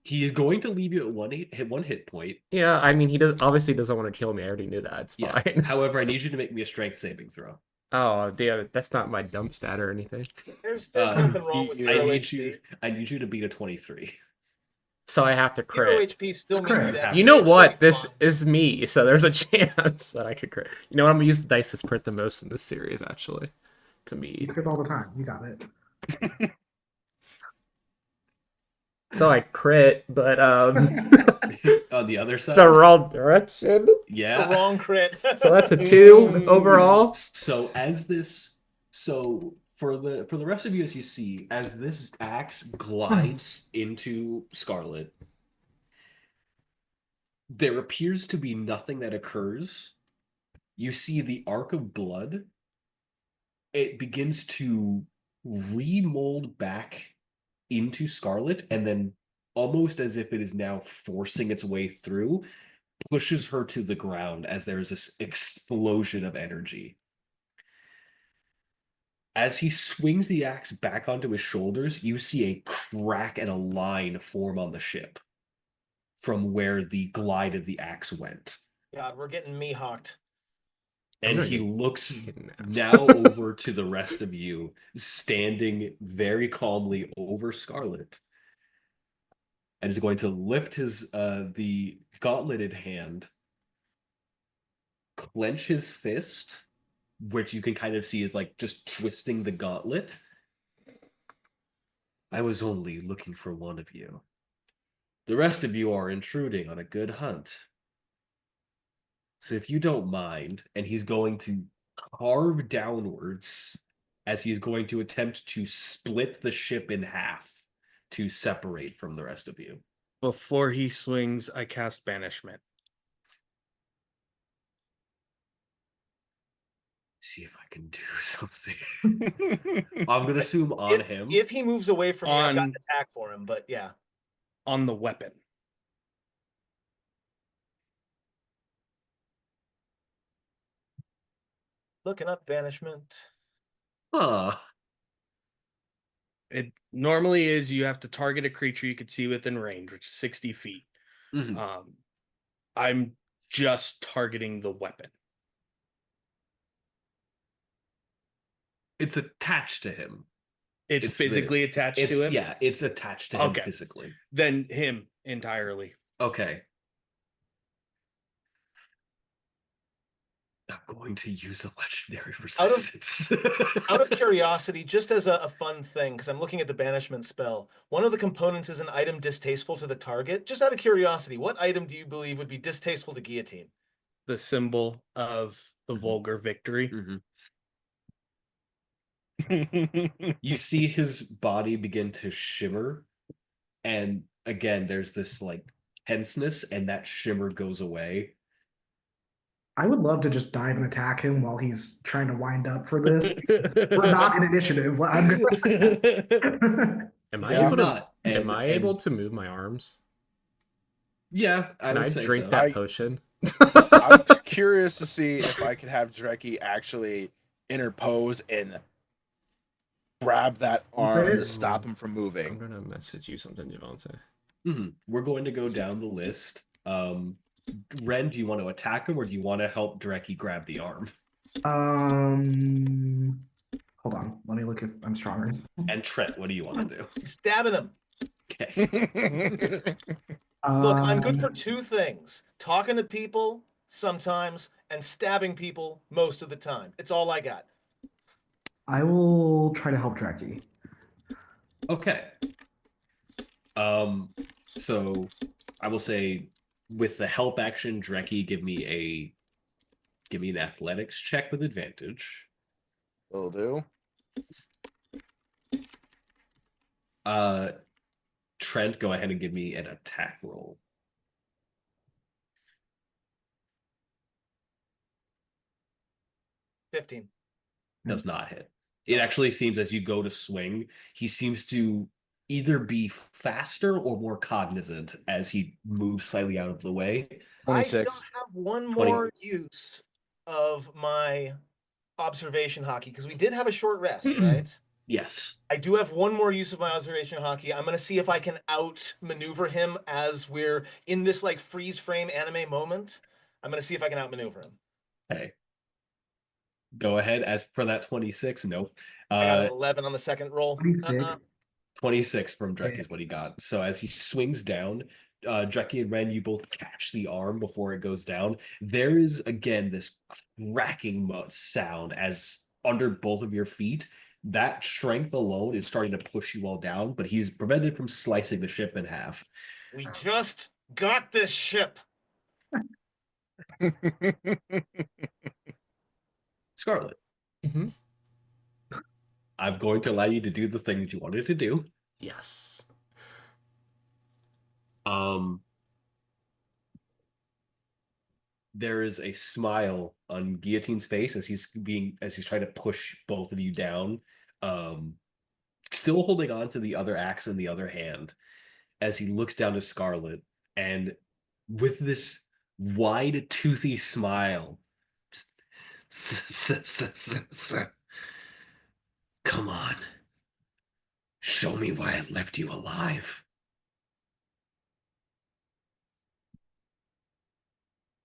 He is going to leave you at one hit point. Yeah, I mean, he obviously doesn't want to kill me. I already knew that. It's Yeah. fine. However, I need you to make me a strength saving throw. Oh, damn, that's not my dump stat or anything. There's Uh, nothing wrong with I 0 need HP. I need you to beat a 23. So I have to 0 crit. HP still means Crit. death. You know It's what? really This fun. is me, so there's a chance that I could crit. You know what? I'm gonna use the dice that's print the most in this series, actually. To me. You crit all the time. You got it. So I crit, but On the other side, the wrong direction. The yeah. wrong crit. So that's a 2 overall. So for the rest of you, as you see, as this axe glides into Scarlet, there appears to be nothing that occurs. You see the arc of blood. It begins to remold back into Scarlet, and then, almost as if it is now forcing its way through, pushes her to the ground as there is this explosion of energy. As he swings the axe back onto his shoulders, you see a crack and a line form on the ship from where the glide of the axe went. God, we're getting me hawked. And gonna he get looks kidnapped. now over to the rest of you, standing very calmly over Scarlet, and is going to lift his the gauntleted hand, clench his fist, which you can kind of see is like just twisting the gauntlet. I was only looking for one of you. The rest of you are intruding on a good hunt. So if you don't mind, and he's going to carve downwards as he's going to attempt to split the ship in half to separate from the rest of you. Before he swings, I cast banishment. See if I can do something. I'm gonna assume on him. If he moves away from me, I've got an On- attack for him, but yeah. On the weapon. Looking up banishment. Huh. It normally is you have to target a creature you could see within range, which is 60 feet. Mhm. I'm just targeting the weapon. It's attached to him. It's It's the- physically attached It's to him. yeah, it's attached to him Okay. physically. Then him entirely. Okay. I'm going to use a legendary Out of- resistance. Out of curiosity, just as a fun thing, because I'm looking at the banishment spell, one of the components is an item distasteful to the target. Just out of curiosity, what item do you believe would be distasteful to guillotine? The symbol of the Mhm. vulgar victory. Mhm. You see his body begin to shimmer, and again, there's this like tenseness, and that shimmer goes away. I would love to just dive and attack him while he's trying to wind up for this. We're not in initiative. I'm gonna... Am I Yeah. able to? Not. Am I able and to move my arms? yeah, I Can would I say drink so. that I- potion? I'm curious to see if I could have Dreki actually interpose and grab that arm to stop him from I'm moving. gonna message you something, Javante. We're going to go down the list. Ren, do you want to attack him or do you want to help Dreki grab the arm? Hold on. Let me look if I'm stronger. And Trent, what do you want to do? Stabbing him. Okay. Look, I'm good for Um, two things: talking to people sometimes and stabbing people most of the time. It's all I got. I will try to help Dreki. Okay. So I will say with the help action, Dreki, give me an athletics check with advantage. Will do. Trent, go ahead and give me an attack roll. $15. Does not hit. It actually seems as you go to swing, he seems to either be faster or more cognizant as he moves slightly out of the way. I still 26. have one 20. more use of my observation hockey because we did have a short rest, right? Yes. I do have one more use of my observation hockey. I'm gonna see if I can outmaneuver him as we're in this like freeze frame anime moment. I'm gonna see if I can outmaneuver him. Okay. Go ahead. As for that 26, nope. I got an 11 on the second roll. 26. 26 from Dreki Yeah. is what he got. So as he swings down, Dreki and Ren, you both catch the arm before it goes down. There is again this cracking sound as under both of your feet. That strength alone is starting to push you all down, but he's prevented from slicing the ship in half. We just got this ship. Scarlet, Mhm. I'm going to allow you to do the thing that you wanted to do. Yes. There is a smile on Guillotine's face as he's trying to push both of you down. Still holding on to the other axe in the other hand, as he looks down to Scarlet, and with this wide, toothy smile, just come on, show me why I left you alive.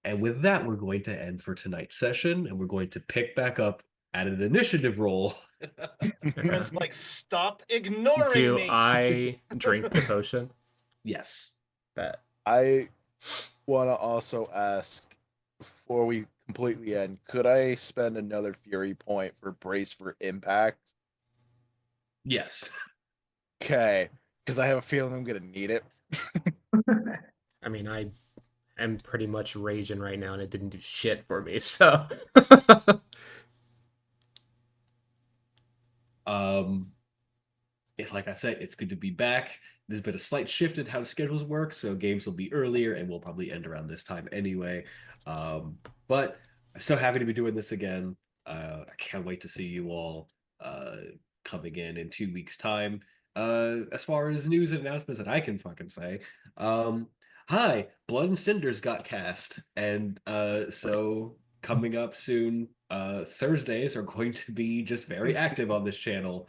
And with that, we're going to end for tonight's session, and we're going to pick back up at an initiative roll. It's like, stop ignoring Do me. I drink the potion? Yes. Bet. I want to also ask before we completely end, could I spend another fury point for brace for impact? Yes. Okay, because I have a feeling I'm gonna need it. I mean, I am pretty much raging right now, and it didn't do shit for me. So. Like I said, it's good to be back. There's been a slight shift in how schedules work, so games will be earlier, and we'll probably end around this time anyway. But I'm so happy to be doing this again. I can't wait to see you all coming in 2 weeks' time. As far as news and announcements that I can fucking say, hi, Blood and Cinders got cast, and so coming up soon, Thursdays are going to be just very active on this channel.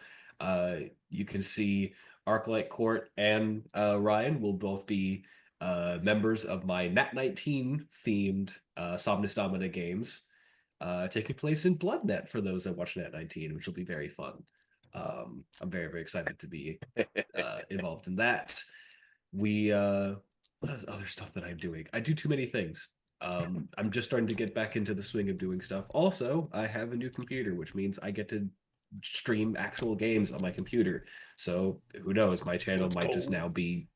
You can see Arclight Court and Ryan will both be members of my Nat 19 themed Somnus Domina games, taking place in Bloodnet for those that watch Nat 19, which will be very fun. I'm very, very excited to be involved in that. What is other stuff that I'm doing? I do too many things. I'm just starting to get back into the swing of doing stuff. Also, I have a new computer, which means I get to stream actual games on my computer. So who knows? My channel Let's might just go. now be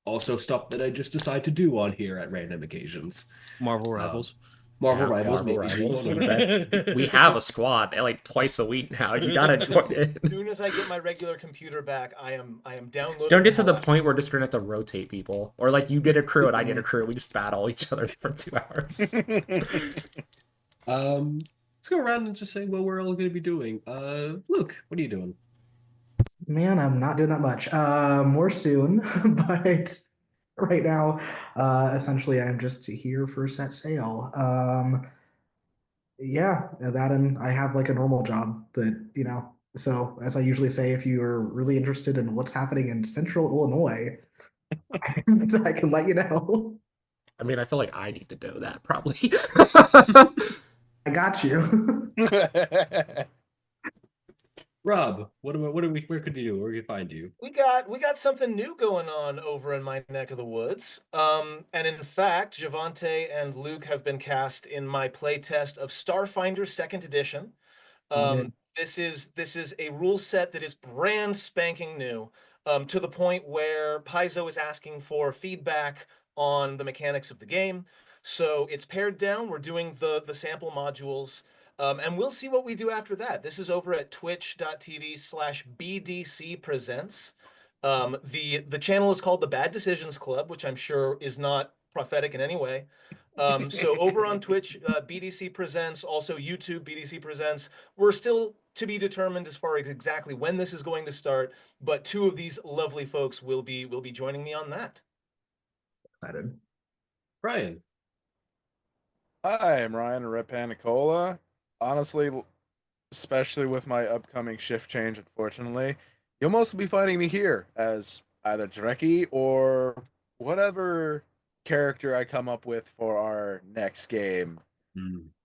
also stuff that I just decide to do on here at random occasions. Marvel Rivals. Marvel Yeah, Rivals, Marvel maybe being Rivals. one You of them. bet. We have a squad like twice a week now. You gotta join it. As soon as I get my regular computer back, I am downloading. Just don't get to the hell out- point where we're just gonna have to rotate people, or like you get a crew and I get a crew. We just battle each other for 2 hours. Let's go around and just say what we're all going to be doing. Luke, what are you doing? Man, I'm not doing that much. More soon, but right now, essentially, I'm just here for set sail. Yeah, that and I have like a normal job that, so as I usually say, if you are really interested in what's happening in Central Illinois, I can let you know. I mean, I feel like I need to know that probably. I got you. Rob, where could you do? Where can we find you? We got something new going on over in my neck of the woods. And in fact, Javante and Luke have been cast in my playtest of Starfinder Second Edition. This is a rule set that is brand spanking new, to the point where Paizo is asking for feedback on the mechanics of the game. So it's pared down. We're doing the sample modules. And we'll see what we do after that. This is over at twitch.tv/BDC Presents. The channel is called the Bad Decisions Club, which I'm sure is not prophetic in any way. So over on Twitch, BDC Presents, also YouTube, BDC Presents. We're still to be determined as far as exactly when this is going to start, but 2 of these lovely folks will be joining me on that. Excited. Brian. Hi, I'm Ryan of Red Panda Cola. Honestly, especially with my upcoming shift change, unfortunately, you'll mostly be finding me here as either Dreki or whatever character I come up with for our next game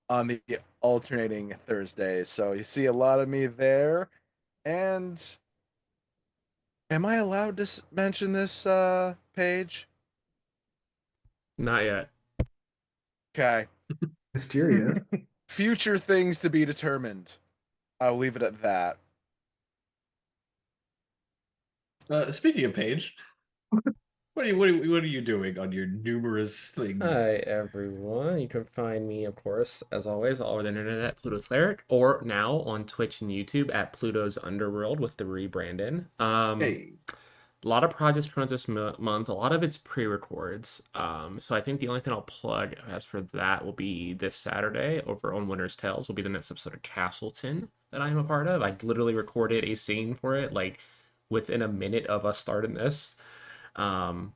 on the alternating Thursdays. So you see a lot of me there. And am I allowed to mention this page? Not yet. Okay. Mysterious. Future things to be determined. I'll leave it at that. Speaking of Paige, what are you doing on your numerous things? Hi everyone. You can find me, of course, as always, all over the internet at Pluto Cleric, or now on Twitch and YouTube at Pluto's Underworld with the rebranding. Hey. A lot of projects coming out this month. A lot of it's pre-records. So I think the only thing I'll plug as for that will be this Saturday over on Winter's Tales will be the next episode of Castleton that I'm a part of. I literally recorded a scene for it like within a minute of us starting this. So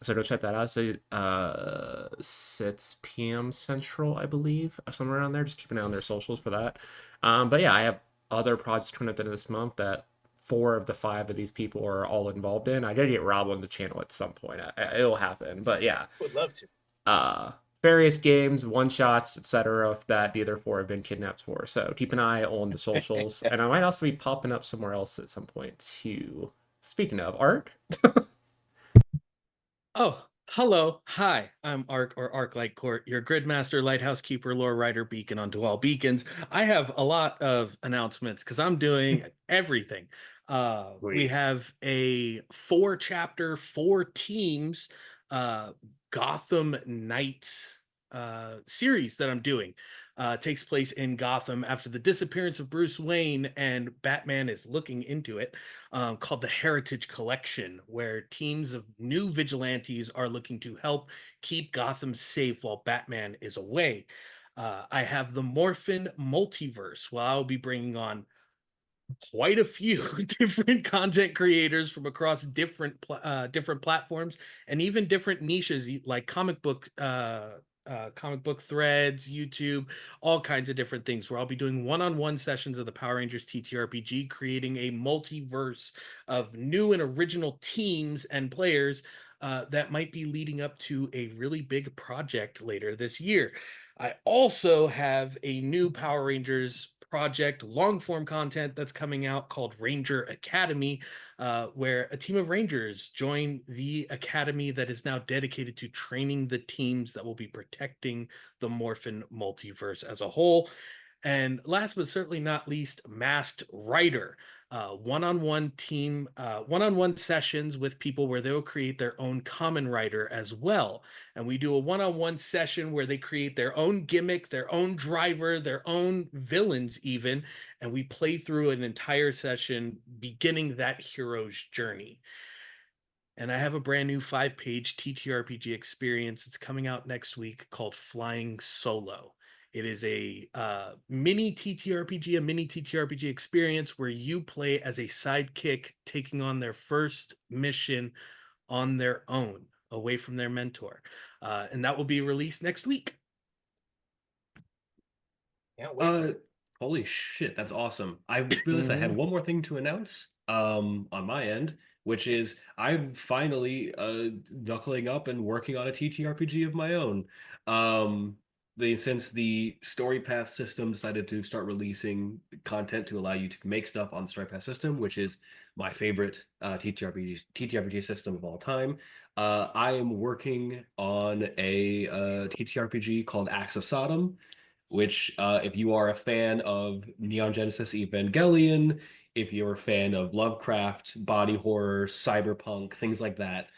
go check that out. So 6 p.m. Central, I believe, somewhere around there. Just keep an eye on their socials for that. But yeah, I have other projects coming up at the end of this month that 4 of the 5 of these people are all involved in. I gotta get Rob on the channel at some point. It'll happen. But yeah. Would love to. Various games, one-shots, etc. that the other 4 have been kidnapped for. So keep an eye on the socials. And I might also be popping up somewhere else at some point too. Speaking of, Art? Oh, hello. Hi, I'm Ark or Ark Light Court, your Gridmaster, Lighthouse Keeper, Lore Writer, Beacon onto all beacons. I have a lot of announcements because I'm doing everything. We have a 4-chapter, 4 teams Gotham Knights series that I'm doing. Takes place in Gotham after the disappearance of Bruce Wayne, and Batman is looking into it, called the Heritage Collection, where teams of new vigilantes are looking to help keep Gotham safe while Batman is away. I have the Morphin Multiverse, where I'll be bringing on quite a few different content creators from across different platforms and even different niches like comic book threads, YouTube, all kinds of different things, where I'll be doing one-on-one sessions of the Power Rangers TTRPG, creating a multiverse of new and original teams and players that might be leading up to a really big project later this year. I also have a new Power Rangers project, long form content that's coming out called Ranger Academy, where a team of Rangers join the academy that is now dedicated to training the teams that will be protecting the Morphin multiverse as a whole. And last but certainly not least, Masked Rider, one-on-one team, one-on-one sessions with people where they'll create their own common writer as well. And we do a one-on-one session where they create their own gimmick, their own driver, their own villains even, and we play through an entire session beginning that hero's journey. And I have a brand new 5-page TTRPG experience. It's coming out next week called Flying Solo. It is a mini TTRPG experience where you play as a sidekick taking on their first mission on their own, away from their mentor. And that will be released next week. Can't wait. Holy shit, that's awesome. I realized I had one more thing to announce on my end, which is I'm finally knuckling up and working on a TTRPG of my own. Since the StoryPath system decided to start releasing content to allow you to make stuff on the StoryPath system, which is my favorite TTRPG system of all time, I am working on a TTRPG called Acts of Sodom, which if you are a fan of Neon Genesis Evangelion, if you're a fan of Lovecraft, body horror, cyberpunk, things like that,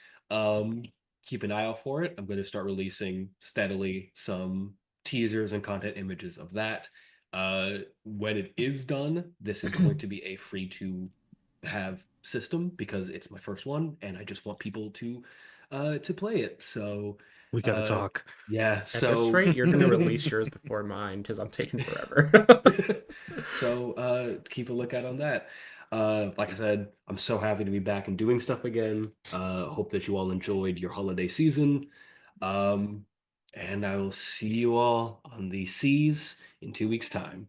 keep an eye out for it. I'm going to start releasing steadily some teasers and content images of that. When it is done, this is going to be a free to have system because it's my first one and I just want people to play it. So We got to talk. yeah, At so this rate, you're gonna release yours before mine because I'm taking forever. So keep a lookout on that. Like I said, I'm so happy to be back and doing stuff again. Hope that you all enjoyed your holiday season. And I will see you all on the seas in 2 weeks' time.